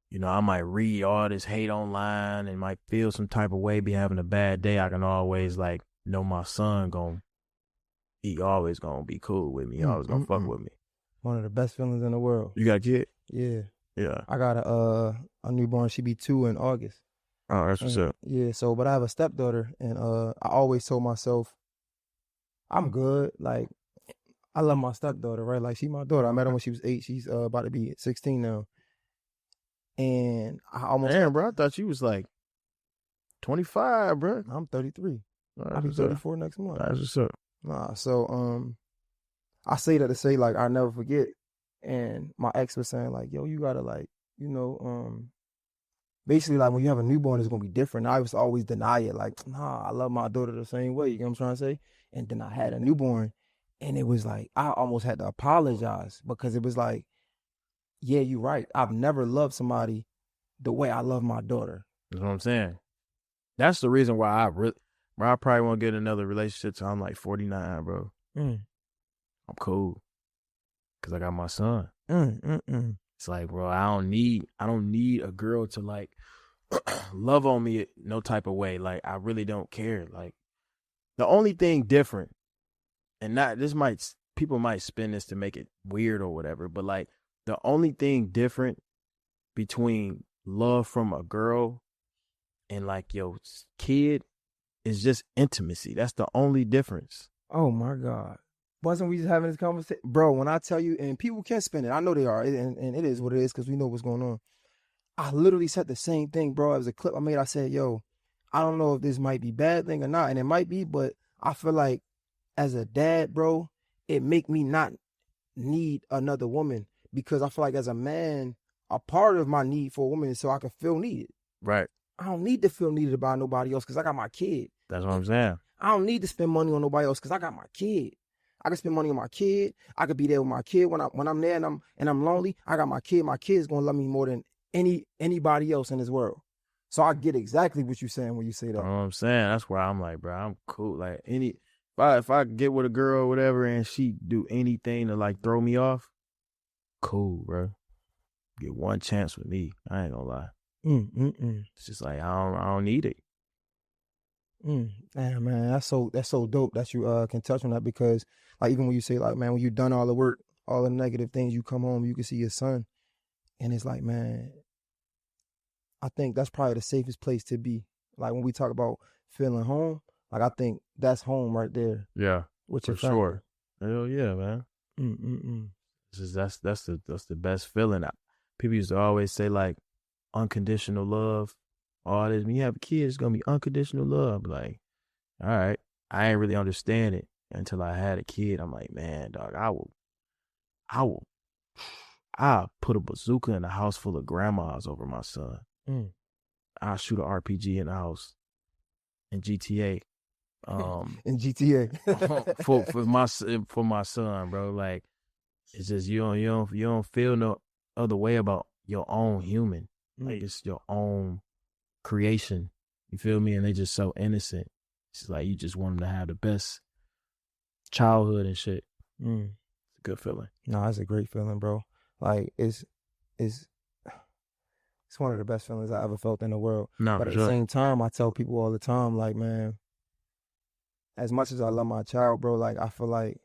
you know, I might read all this hate online and might feel some type of way, be having a bad day. I can always like know my son he always gonna be cool with me. He always gonna fuck with me. One of the best feelings in the world. You got a kid? Yeah. Yeah. I got a newborn. She be 2 in August. Oh, that's what's up. Yeah. So, but I have a stepdaughter, and I always told myself, I'm good. Like, I love my stepdaughter, right? Like, she my daughter. I met her when she was 8. She's about to be 16 now. And I almost Damn, bro, I thought you was like 25, bro. I'm 33. I'll That's be what's up. 34 next month. That's what's up. Nah, so I say that to say like I never forget. And my ex was saying like, yo, you gotta like, basically like when you have a newborn, it's gonna be different. I used to always deny it, like, nah, I love my daughter the same way. You know what I'm trying to say? And then I had a newborn, and it was like I almost had to apologize because it was like, yeah, you're right. I've never loved somebody the way I love my daughter. That's what I'm saying. That's the reason why I probably won't get another relationship till I'm like 49, bro. I'm cool. Cause I got my son. It's like, bro, I don't need a girl to like love on me no type of way. Like, I really don't care. Like, the only thing different, and people might spin this to make it weird or whatever, but like the only thing different between love from a girl and like your kid is just intimacy. That's the only difference. Oh my God. Wasn't we just having this conversation? Bro, when I tell you, and people can spin it, I know they are, and it is what it is because we know what's going on. I literally said the same thing, bro. It was a clip I made. I said, yo, I don't know if this might be a bad thing or not, and it might be, but I feel like as a dad, bro, it make me not need another woman because I feel like as a man, a part of my need for a woman is so I can feel needed. Right. I don't need to feel needed by nobody else because I got my kid. That's what I'm saying. I don't need to spend money on nobody else because I got my kid. I can spend money on my kid. I could be there with my kid when I'm there and I'm lonely. I got my kid. My kid's gonna love me more than anybody else in this world. So I get exactly what you're saying when you say that. You know what I'm saying? That's why I'm like, bro, I'm cool. Like if I get with a girl or whatever and she do anything to like throw me off, cool, bro. Get one chance with me. I ain't gonna lie. It's just like I don't need it. Damn, man, that's so dope that you can touch on that because like even when you say like, man, when you've done all the work, all the negative things, you come home, you can see your son, and it's like, man, I think that's probably the safest place to be. Like when we talk about feeling home, like I think that's home right there. Yeah, with for your family. sure. Hell yeah, man. It's just, that's the best feeling. People used to always say like unconditional love. All this, when you have a kid, it's gonna be unconditional love. Like, all right, I ain't really understand it until I had a kid. I'm like, man, dog, I'll put a bazooka in a house full of grandmas over my son. I'll shoot an RPG in the house in GTA. In GTA for my son, bro. Like, it's just you don't feel no other way about your own human. Like it's your own creation. You feel me? And they just so innocent. It's like you just want them to have the best childhood and shit. It's a good feeling. No, that's a great feeling, bro. Like it's one of the best feelings I ever felt in the world. No, but at sure. the same time, I tell people all the time, like, man, as much as I love my child, bro, like I feel like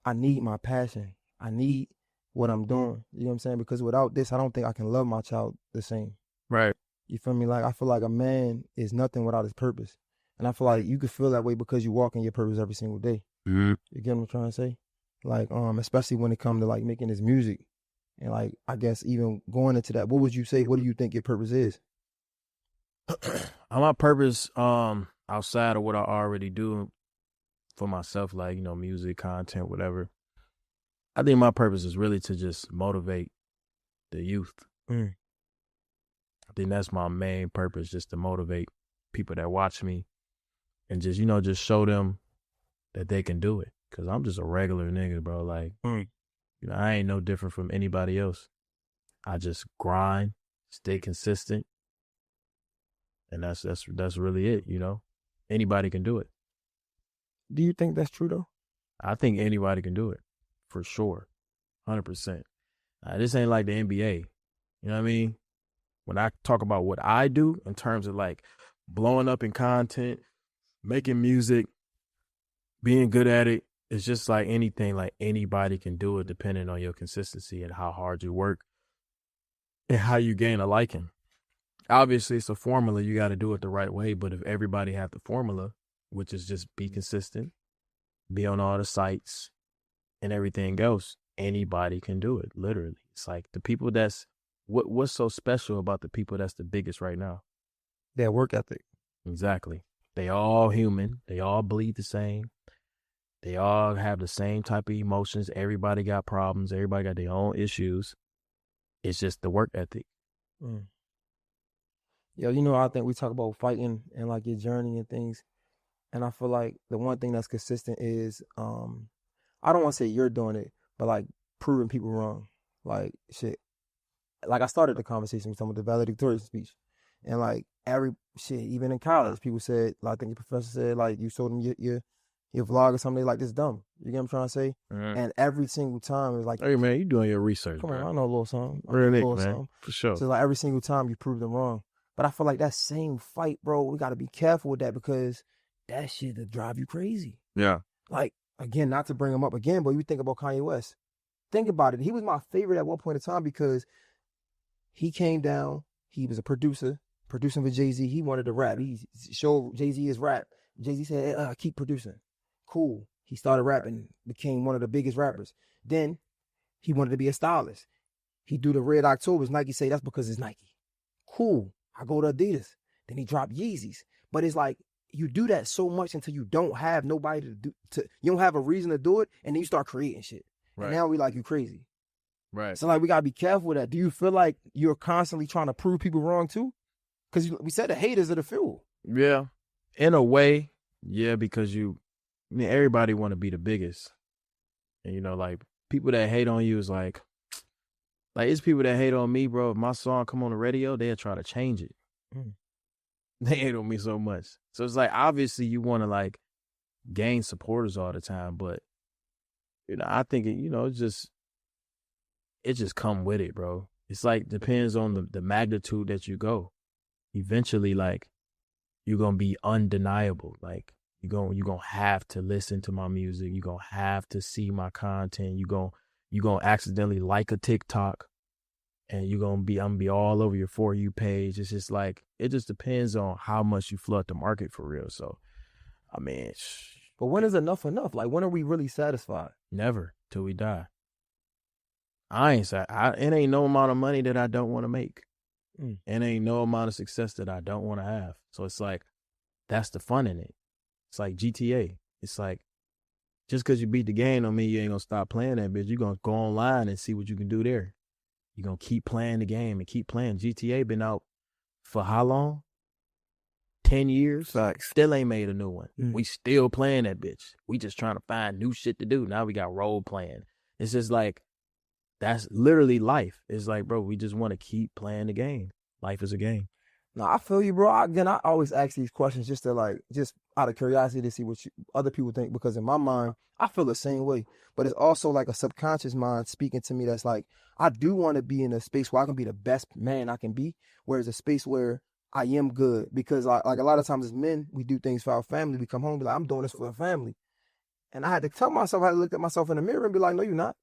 I need my passion. I need what I'm doing. You know what I'm saying? Because without this, I don't think I can love my child the same. Right. You feel me? Like I feel like a man is nothing without his purpose. And I feel like you could feel that way because you walk in your purpose every single day. You get what I'm trying to say? Like, especially when it comes to like making this music. And like, I guess even going into that, what would you say? What do you think your purpose is? My purpose, outside of what I already do for myself, like, you know, music, content, whatever. I think my purpose is really to just motivate the youth. I think that's my main purpose, just to motivate people that watch me and just, you know, just show them that they can do it. Cause I'm just a regular nigga, bro. Like, you know, I ain't no different from anybody else. I just grind, stay consistent. And that's really it, you know. Anybody can do it. Do you think that's true though? I think anybody can do it, for sure, 100%. This ain't like the NBA, you know what I mean? When I talk about what I do in terms of like blowing up in content, making music, being good at it, it's just like anything. Like anybody can do it, depending on your consistency and how hard you work and how you gain a liking. Obviously, it's a formula. You got to do it the right way. But if everybody have the formula, which is just be consistent, be on all the sites and everything else, anybody can do it. Literally. It's like the people that's what's so special about the people that's the biggest right now? Their work ethic. Exactly. They all human. They all bleed the same. They all have the same type of emotions. Everybody got problems. Everybody got their own issues. It's just the work ethic. Mm. Yo, you know, I think we talk about fighting and like your journey and things. And I feel like the one thing that's consistent is, I don't want to say you're doing it, but like proving people wrong. Like shit. Like I started the conversation with someone with the valedictorian speech. And like every shit, even in college, people said, like I think your professor said, like you showed them your vlog or something, they like this dumb. You get what I'm trying to say? Mm-hmm. And every single time it's like, hey man, you doing your research, come bro. on, I know a little something. Really, man, for sure. So like every single time you prove them wrong. But I feel like that same fight, bro, we got to be careful with that because that shit will drive you crazy. Yeah. Like, again, not to bring him up again, but you think about Kanye West. Think about it. He was my favorite at one point in time because he came down, he was a producer, producing for Jay-Z. He wanted to rap. He showed Jay-Z his rap. Jay-Z said, hey, keep producing. Cool. He started rapping, became one of the biggest rappers. Then he wanted to be a stylist. He do the Red Octobers. Nike say that's because it's Nike. Cool. I go to Adidas. Then he dropped Yeezys. But it's like you do that so much until you don't have nobody you don't have a reason to do it, and then you start creating shit. Right. And now we like you crazy. Right. So like we gotta be careful with that. Do you feel like you're constantly trying to prove people wrong too? Because we said the haters are the fuel. Yeah. In a way, yeah, because everybody want to be the biggest. And, you know, like, people that hate on you is like, it's people that hate on me, bro. If my song come on the radio, they'll try to change it. Mm. They hate on me so much. So it's like, obviously you want to, like, gain supporters all the time. But, you know, I think, it just come with it, bro. It's like, depends on the magnitude that you go. Eventually, like, you're going to be undeniable. Like, you're going to have to listen to my music. You're going to have to see my content. You're going to accidentally like a TikTok, and I'm going to be all over your For You page. It's just like, it just depends on how much you flood the market for real. So, I mean. But when is enough? Like, when are we really satisfied? Never, till we die. I ain't it ain't no amount of money that I don't want to make. It ain't no amount of success that I don't want to have. So it's like, that's the fun in it. It's like GTA. It's like, just because you beat the game on me, you ain't going to stop playing that bitch. You're going to go online and see what you can do there. You're going to keep playing the game and keep playing. GTA been out for how long? 10 years? Facts. Still ain't made a new one. We still playing that bitch. We just trying to find new shit to do. Now we got role playing. It's just like, that's literally life. It's like, bro, we just want to keep playing the game. Life is a game. No, I feel you, bro. I always ask these questions just out of curiosity to see what other people think, because in my mind, I feel the same way. But it's also like a subconscious mind speaking to me that's like, I do want to be in a space where I can be the best man I can be, where it's a space where I am good. Because like a lot of times as men, we do things for our family. We come home and be like, I'm doing this for the family. And I had to tell myself, I had to look at myself in the mirror and be like, no, you're not.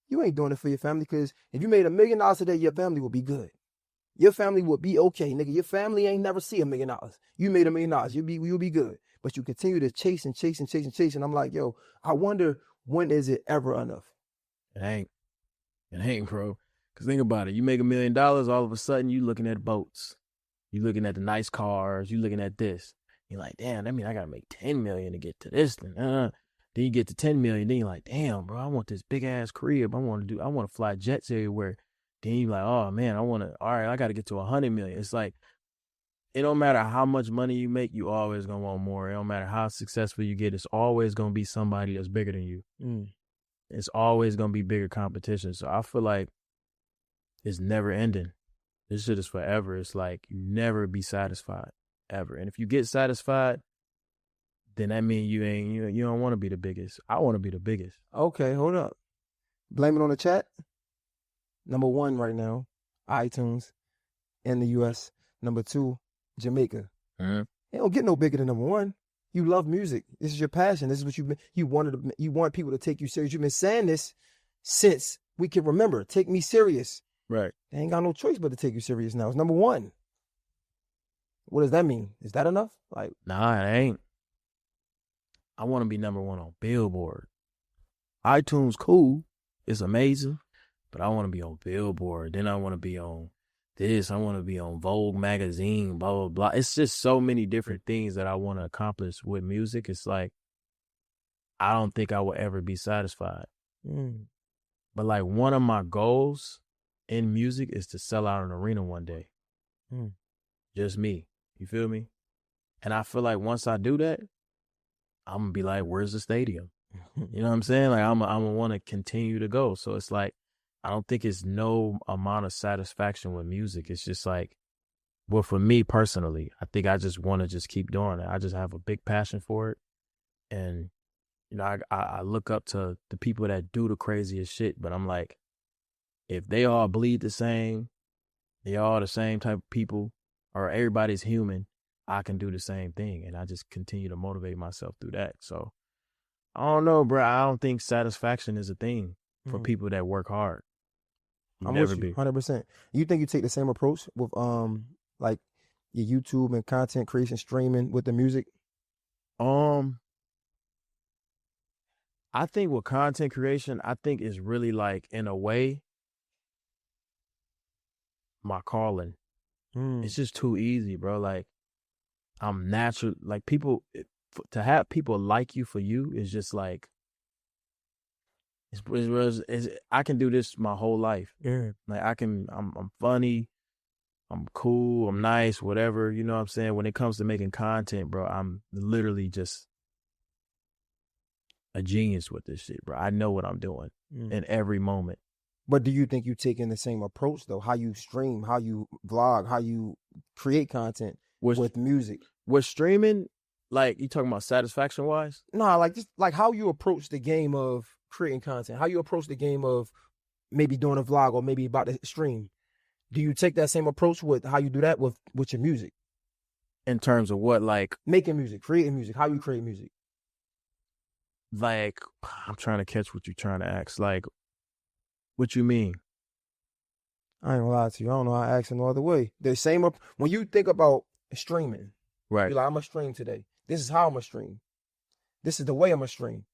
You ain't doing it for your family, because if you made $1 million today, your family will be good. Your family will be okay, nigga. Your family ain't never see $1 million. You made $1 million. You'll be good. But you continue to chase and chase and chase and chase. And I'm like, yo, I wonder, when is it ever enough? It ain't, bro. Because think about it. You make $1 million, all of a sudden you looking at boats. You looking at the nice cars. You looking at this. You're like, damn, that mean I got to make 10 million to get to this thing. Then you get to 10 million. Then you're like, damn, bro, I want this big ass crib. I want to fly jets everywhere. Then you're like, oh man, all right, I got to get to 100 million. It's like, it don't matter how much money you make, you always going to want more. It don't matter how successful you get. It's always going to be somebody that's bigger than you. It's always going to be bigger competition. So I feel like it's never ending. This shit is forever. It's like, you never be satisfied ever. And if you get satisfied, then that means you don't want to be the biggest. I want to be the biggest. Okay, hold up. Blame it on the chat. Number 1 right now, iTunes in the U.S. Number 2, Jamaica. It don't get no bigger than number 1. You love music. This is your passion. This is what you want people to take you serious. You've been saying this since we can remember. Take me serious. Right. They ain't got no choice but to take you serious now. It's number 1. What does that mean? Is that enough? Like, nah, it ain't. I want to be number 1 on Billboard. iTunes, cool. It's amazing. but I want to be on Billboard. Then I want to be on this. I want to be on Vogue magazine, blah, blah, blah. It's just so many different things that I want to accomplish with music. It's like, I don't think I will ever be satisfied. But like one of my goals in music is to sell out an arena one day. Just me. You feel me? And I feel like once I do that, I'm going to be like, where's the stadium? You know what I'm saying? Like I'm going to want to continue to go. So it's like, I don't think it's no amount of satisfaction with music. It's just like, well, for me personally, I think I just want to just keep doing it. I just have a big passion for it. And, you know, I look up to the people that do the craziest shit, but I'm like, if they all bleed the same, they all the same type of people, or everybody's human, I can do the same thing. And I just continue to motivate myself through that. So I don't know, bro. I don't think satisfaction is a thing for people that work hard. I'm with you, 100%. You think you take the same approach with like your YouTube and content creation, streaming with the music? I think with content creation, I think it's really like, in a way, my calling. It's just too easy, bro. Like, I'm natural. Like, people, to have people like you for you is just like, I can do this my whole life. Yeah. Like, I'm funny, I'm cool, I'm nice, whatever. You know what I'm saying? When it comes to making content, bro, I'm literally just a genius with this shit, bro. I know what I'm doing in every moment. But do you think you taking the same approach though? How you stream, how you vlog, how you create content with music? With streaming, like, you talking about satisfaction wise? Nah, like just like how you approach the game of creating content, how you approach the game of maybe doing a vlog or maybe about to stream. Do you take that same approach with how you do that with your music? In terms of what, like making music, creating music, how you create music? Like, I'm trying to catch what you're trying to ask. Like, what you mean? I ain't gonna lie to you. I don't know how to ask it no other way. The same, when you think about streaming, right? You're like, I'm gonna stream today. This is how I'm gonna stream. This is the way I'm gonna stream.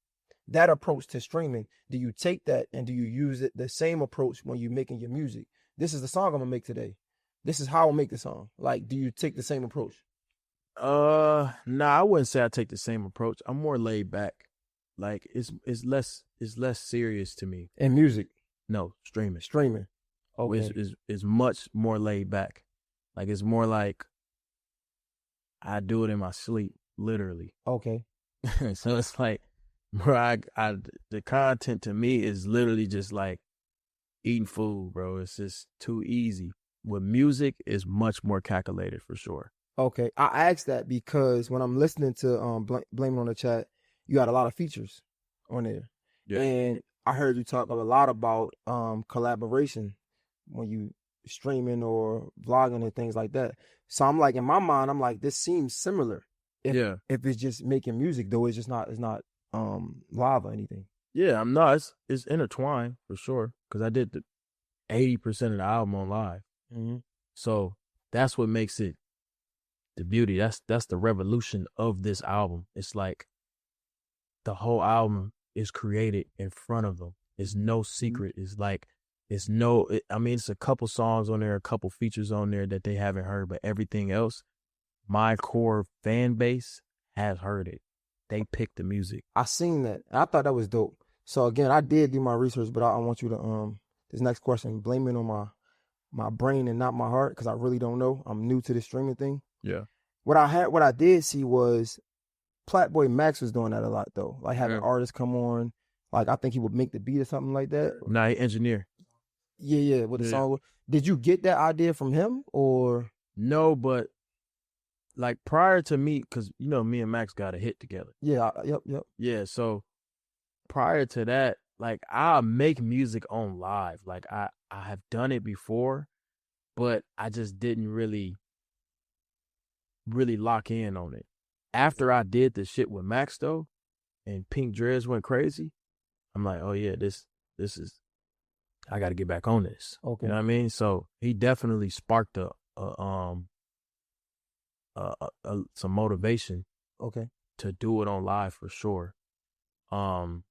That approach to streaming, do you take that and do you use it the same approach when you're making your music? This is the song I'm gonna make today. This is how I'll make the song. Like, do you take the same approach? Nah, I wouldn't say I take the same approach. I'm more laid back. Like, it's less serious to me. In music? No, streaming. Streaming. Okay. It's much more laid back. Like, it's more like I do it in my sleep, literally. Okay. So it's like, bro, the content to me is literally just like eating food, bro. It's just too easy. With music, it's much more calculated for sure. Okay. I asked that because when I'm listening to Blame It on the Chat, you got a lot of features on there. Yeah. And I heard you talk a lot about collaboration when you streaming or vlogging and things like that. So I'm like, in my mind, I'm like, this seems similar. If it's just making music though, it's not live or anything. Yeah, I'm not. It's intertwined for sure. Cause I did the 80% of the album on live. Mm-hmm. So that's what makes it the beauty. That's the revolution of this album. It's like the whole album is created in front of them. It's no secret. It's like, it's a couple songs on there, a couple features on there that they haven't heard, but everything else, my core fan base has heard it. They picked the music. I seen that. I thought that was dope. So again, I did do my research, but I want you to, this next question, blame it on my brain and not my heart, because I really don't know. I'm new to the streaming thing. Yeah. What I did see was Platboy Max was doing that a lot though. Like having artists come on. Like, I think he would make the beat or something like that. Nah, he engineer. Yeah, with the song. Did you get that idea from him or? No, but like prior to me, because you know me and Max got a hit together. Yeah, yep. Yeah, so prior to that, like, I make music on live. Like, I have done it before, but I just didn't really lock in on it. After I did the shit with Max though, and Pink Dreads went crazy, I'm like, oh yeah, this is, I got to get back on this. Okay. You know what I mean? So he definitely sparked some motivation. Okay. To do it on live for sure. But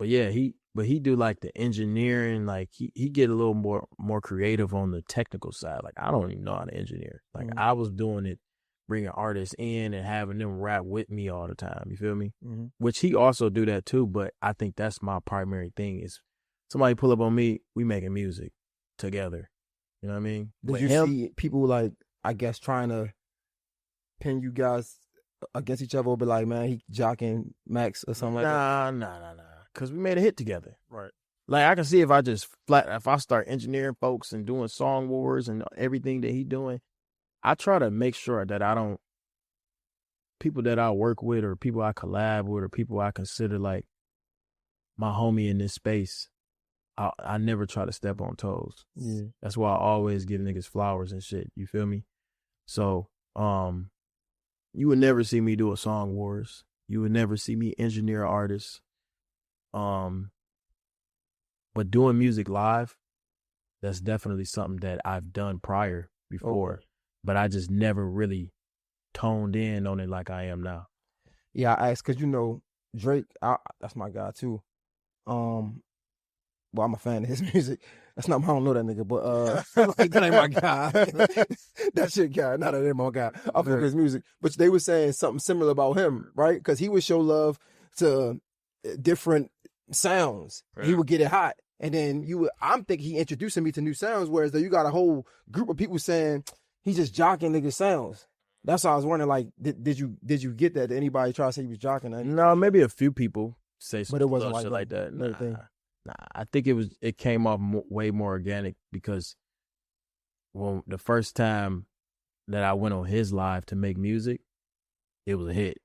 yeah, but he do like the engineering. Like he get a little more creative on the technical side. Like I don't even know how to engineer. Like I was doing it, bringing artists in and having them rap with me all the time. You feel me? Mm-hmm. Which he also do that too. But I think that's my primary thing is somebody pull up on me, we making music together. You know what I mean? Did you see people like, I guess, trying to pin you guys against each other, or be like, man, he jocking Max or something like that? Nah. Because we made a hit together. Right. Like I can see if I start engineering folks and doing song wars and everything that he doing, I try to make sure that people that I work with or people I collab with or people I consider like my homie in this space, I never try to step on toes. Yeah. That's why I always give niggas flowers and shit. You feel me? So, you would never see me do a song wars. You would never see me engineer artists. But doing music live, that's definitely something that I've done prior before, but I just never really toned in on it like I am now. Yeah, I asked because Drake, that's my guy too. Well, I'm a fan of his music. That's not, I don't know that nigga, but like that ain't my guy. That shit guy, not that ain't my guy. I fuck his music, but they were saying something similar about him, right? Because he would show love to different sounds. Right. He would get it hot, and then I'm thinking he introducing me to new sounds. Whereas though you got a whole group of people saying he just jocking niggas sounds. That's why I was wondering, like, did you get that? Did anybody try to say he was jocking that? No, maybe a few people say but it wasn't shit like that. Nah, I think it came off way more organic because when the first time that I went on his live to make music, it was a hit.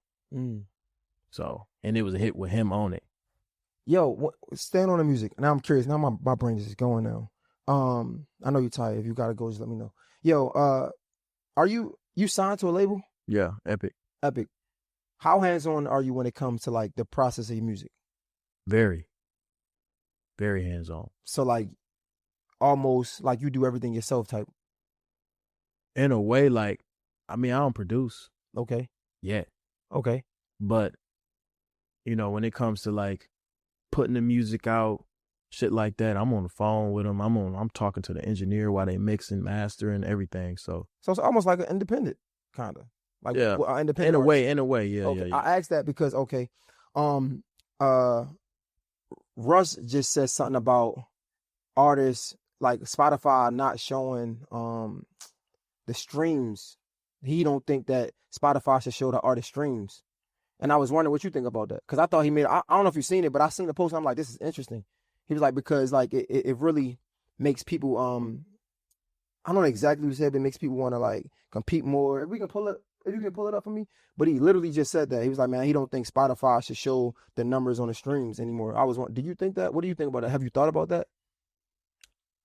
So, and it was a hit with him on it. Yo, staying on the music. Now I'm curious. Now my brain is just going now. I know you're tired. If you gotta go, just let me know. Yo, are you signed to a label? Yeah, Epic. Epic. How hands-on are you when it comes to like the process of your music? Very hands-on. So like almost like you do everything yourself type. In a way, like, I mean, I don't produce. Okay. Yeah. Okay. But, when it comes to like putting the music out, shit like that, I'm on the phone with them. I'm talking to the engineer while they mixing, mastering, everything. So it's almost like an independent, kind of. Like, yeah. Independent in a way, yeah, okay. yeah. I asked that because, Russ just said something about artists like Spotify not showing the streams. He don't think that Spotify should show the artist streams. And I was wondering what you think about that. Because I thought he made, I don't know if you've seen it, but I seen the post. I'm like, this is interesting. He was like, because like it really makes people, I don't know exactly what he said, but it makes people want to like compete more. If you can pull it up for me. But he literally just said that. He was like, man, he don't think Spotify should show the numbers on the streams anymore. I was wondering, do you think that? What do you think about that? Have you thought about that?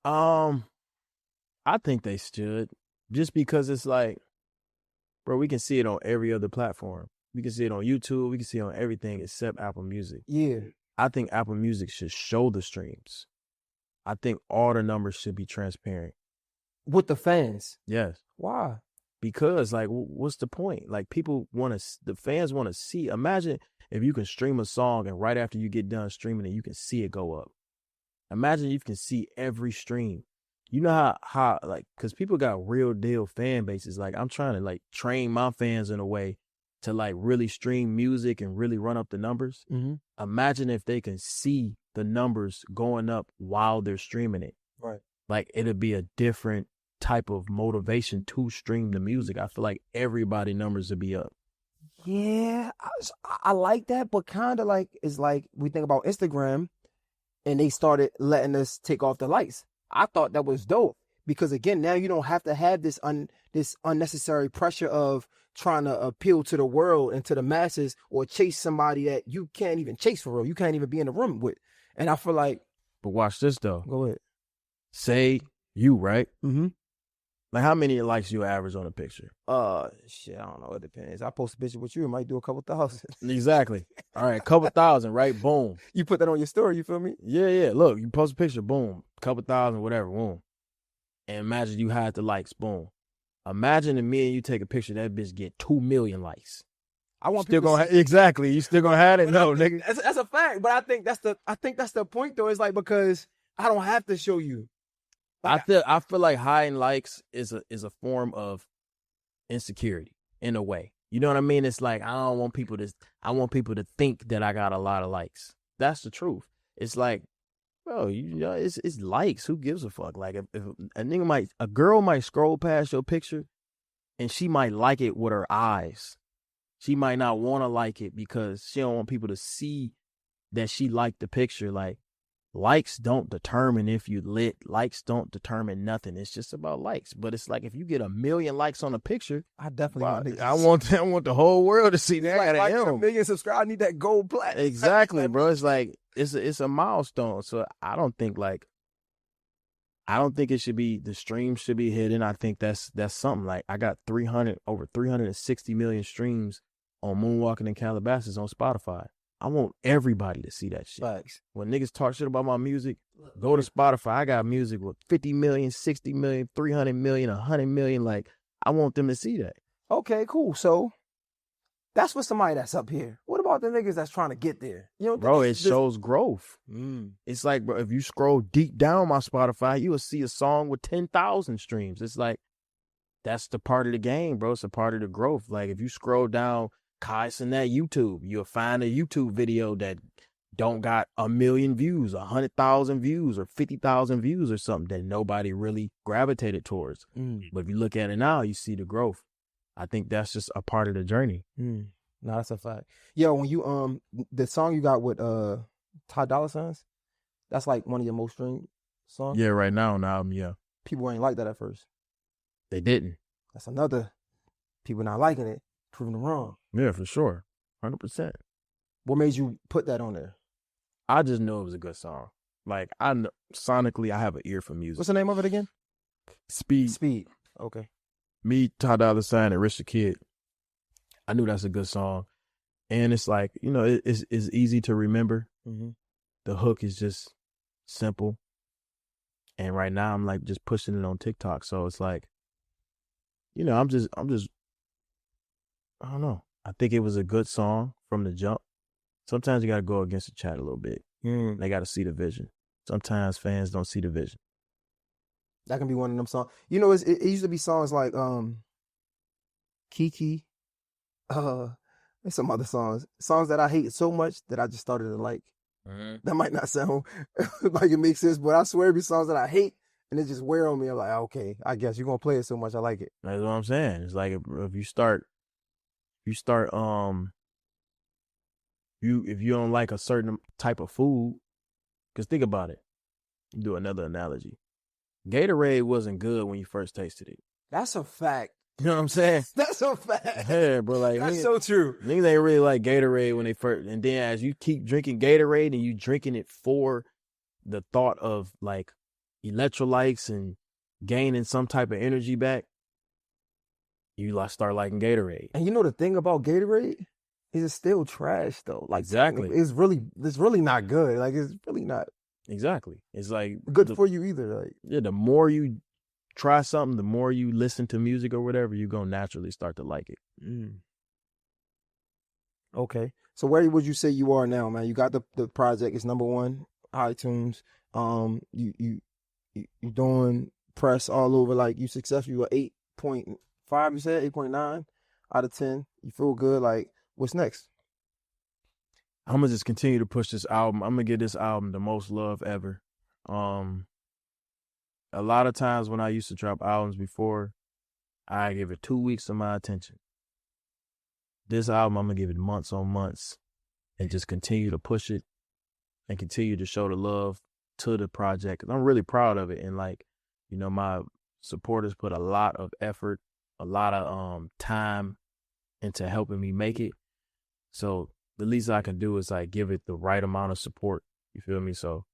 I think they should. Just because it's like, bro, we can see it on every other platform. We can see it on YouTube. We can see it on everything except Apple Music. Yeah. I think Apple Music should show the streams. I think all the numbers should be transparent. With the fans? Yes. Why? Because, like, what's the point? Like, the fans want to see. Imagine if you can stream a song and right after you get done streaming it, you can see it go up. Imagine you can see every stream. You know how like, because people got real deal fan bases. Like, I'm trying to, like, train my fans in a way to, like, really stream music and really run up the numbers. Mm-hmm. Imagine if they can see the numbers going up while they're streaming it. Right. Like, it'd be a different type of motivation to stream the music. I feel like everybody numbers would be up. Yeah, I like that, but kind of like, it's like we think about Instagram and they started letting us take off the lights. I thought that was dope because, again, now you don't have to have this unnecessary pressure of trying to appeal to the world and to the masses or chase somebody that you can't even chase for real. You can't even be in the room with. And I feel like... But watch this, though. Go ahead. Say you, right? Mm-hmm. Like, how many likes you average on a picture? Shit, I don't know. It depends. I post a picture with you, it might do a couple thousand. Exactly. All right, couple thousand, right? Boom. You put that on your story, you feel me? Yeah. Look, you post a picture, boom. Couple thousand, whatever, boom. And imagine you hide the likes, boom. Imagine if me and you take a picture, that bitch get 2 million likes. I want still people gonna to see. exactly. You still gonna have it? No, nigga. That's a fact. But I think that's the point though. It's like because I don't have to show you. Like, I feel like hiding likes is a form of insecurity in a way. You know what I mean? It's like I want people to think that I got a lot of likes. That's the truth. It's like, bro, you know, it's likes. Who gives a fuck? Like if a girl might scroll past your picture and she might like it with her eyes. She might not want to like it because she don't want people to see that she liked the picture. Like, likes don't determine if you lit. Likes don't determine nothing. It's just about likes. But it's like if you get 1 million likes on a picture, I definitely I want the whole world to see that. Like, I got 1 million subscribers. I need that gold platinum. Exactly, bro. It's like it's a milestone. So I don't think it should be, the streams should be hidden. I think that's something. Like I got over 360 million streams on Moonwalking in Calabasas on Spotify. I want everybody to see that shit. Facts. When niggas talk shit about my music, go to Spotify. I got music with 50 million, 60 million, 300 million, 100 million. Like, I want them to see that. Okay, cool. So that's for somebody that's up here. What about the niggas that's trying to get there? You know, bro, it shows growth. It's like, bro, if you scroll deep down my Spotify, you will see a song with 10,000 streams. It's like, that's the part of the game, bro. It's a part of the growth. Like, if you scroll down Kai Cenat YouTube, you'll find a YouTube video that don't got 1 million views, 100,000 views, or 50,000 views or something that nobody really gravitated towards. But if you look at it now, you see the growth. I think that's just a part of the journey. No, that's a fact. Yo, when you the song you got with Ty Dolla $igns, that's like one of your most streamed songs. Yeah, right now on the album, yeah. People ain't like that at first. They didn't. That's another. People not liking it, proving them wrong. Yeah, for sure. 100%. What made you put that on there? I just knew it was a good song. Like, I know, sonically, I have an ear for music. What's the name of it again? Speed. Okay. Me, Ty Dolla $ign, and Rich the Kid. I knew that's a good song. And it's like, you know, it's easy to remember. The hook is just simple. And right now I'm like just pushing it on TikTok. So it's like, you know, I'm just, I don't know. I think it was a good song from the jump. Sometimes you got to go against the chat a little bit. They got to see the vision. Sometimes fans don't see the vision. That can be one of them songs. You know, it used to be songs like Kiki, and some other songs that I hate so much that I just started to like. That might not sound like it makes sense, but I swear it be songs that I hate and it just wear on me. I'm like, okay, I guess you're gonna play it so much, I like it. That's what I'm saying. It's like if you start if you don't like a certain type of food, because think about it. Do another analogy. Gatorade wasn't good when you first tasted it. That's a fact. You know what I'm saying? That's a fact. Yeah, bro. Like, that's so true. Niggas ain't really like Gatorade when they first, and then as you keep drinking Gatorade and you drinking it for the thought of like electrolytes and gaining some type of energy back, you like start liking Gatorade. And you know the thing about Gatorade is it's still trash though. Like, exactly, it's really not good. Like, it's really not exactly. It's like good for you either. Like, yeah, the more you try something, the more you listen to music or whatever, you're going to naturally start to like it. Okay. So where would you say you are now, man? You got the project. It's #1 iTunes. You doing press all over. Like, you successful. You are 8.5, you said? 8.9 out of 10. You feel good. Like, what's next? I'm going to just continue to push this album. I'm going to give this album the most love ever. A lot of times when I used to drop albums before, I give it 2 weeks of my attention. This album, I'm going to give it months on months and just continue to push it and continue to show the love to the project. 'Cause I'm really proud of it. And like, you know, my supporters put a lot of effort, a lot of time into helping me make it. So the least I can do is like give it the right amount of support. You feel me? So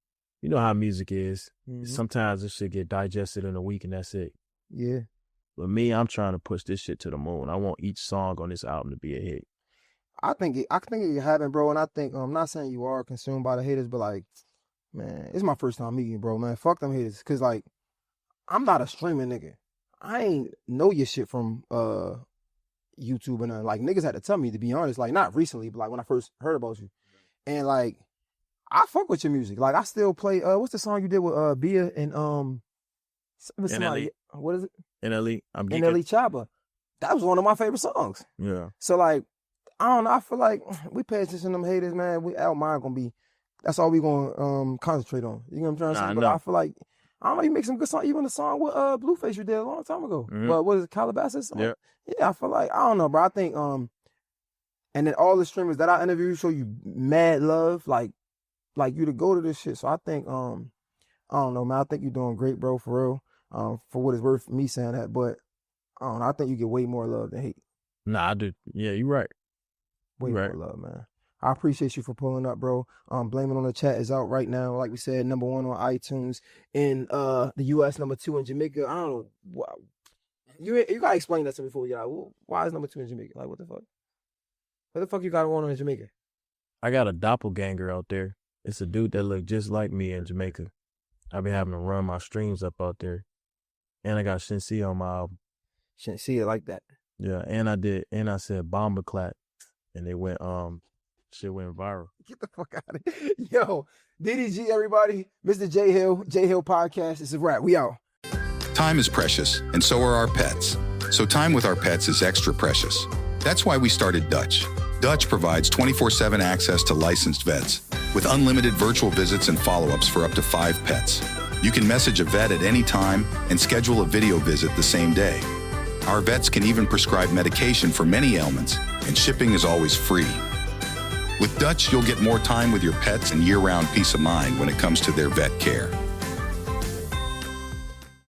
you know how music is. Sometimes this shit get digested in a week and that's it. Yeah. But me, I'm trying to push this shit to the moon. I want each song on this album to be a hit. I think it happened, bro. And I think, I'm not saying you are consumed by the haters, but like, man, it's my first time meeting you, bro, man. Fuck them haters. Cause like, I'm not a streaming nigga. I ain't know your shit from, YouTube and like niggas had to tell me, to be honest, like not recently, but like when I first heard about you. And like I fuck with your music. Like I still play what's the song you did with Bia and NLE. what is it? NLE. NLE Chopper. That was one of my favorite songs. Yeah. So like I don't know, I feel like we pay attention to them haters, man. Our mind gonna be, that's all we gonna concentrate on. You know what I'm trying to say? But I feel like I don't know, you make some good songs. Even the song with Blueface you did a long time ago. Well, what is it, Calabasas song? Yeah. Yeah, I feel like, I don't know, bro. I think and then all the streamers that I interview show you mad love, like you to go to this shit. So I think I don't know, man. I think you're doing great, bro, for real. For what it's worth, me saying that, but I don't know. I think you get way more love than hate. Nah, I do. Yeah, you're right. Way more love, man. I appreciate you for pulling up, bro. Blame It on the Chat is out right now. Like we said, #1 on iTunes. In the US, #2 in Jamaica. I don't know. You gotta explain that to me before we get out. Why is #2 in Jamaica? Like, what the fuck? What the fuck you got going on in Jamaica? I got a doppelganger out there. It's a dude that look just like me in Jamaica. I be having to run my streams up out there. And I got Shinsi on my album. Shouldn't see it like that. Yeah, and I said Bomber Clap. And they went, shit went viral. Get the fuck out of here. Yo, DDG, everybody. Mr. J Hill Podcast. It's a wrap. We out. Time is precious, and so are our pets. So time with our pets is extra precious. That's why we started Dutch. Dutch provides 24/7 access to licensed vets with unlimited virtual visits and follow-ups for up to 5 pets. You can message a vet at any time and schedule a video visit the same day. Our vets can even prescribe medication for many ailments, and shipping is always free. With Dutch, you'll get more time with your pets and year-round peace of mind when it comes to their vet care.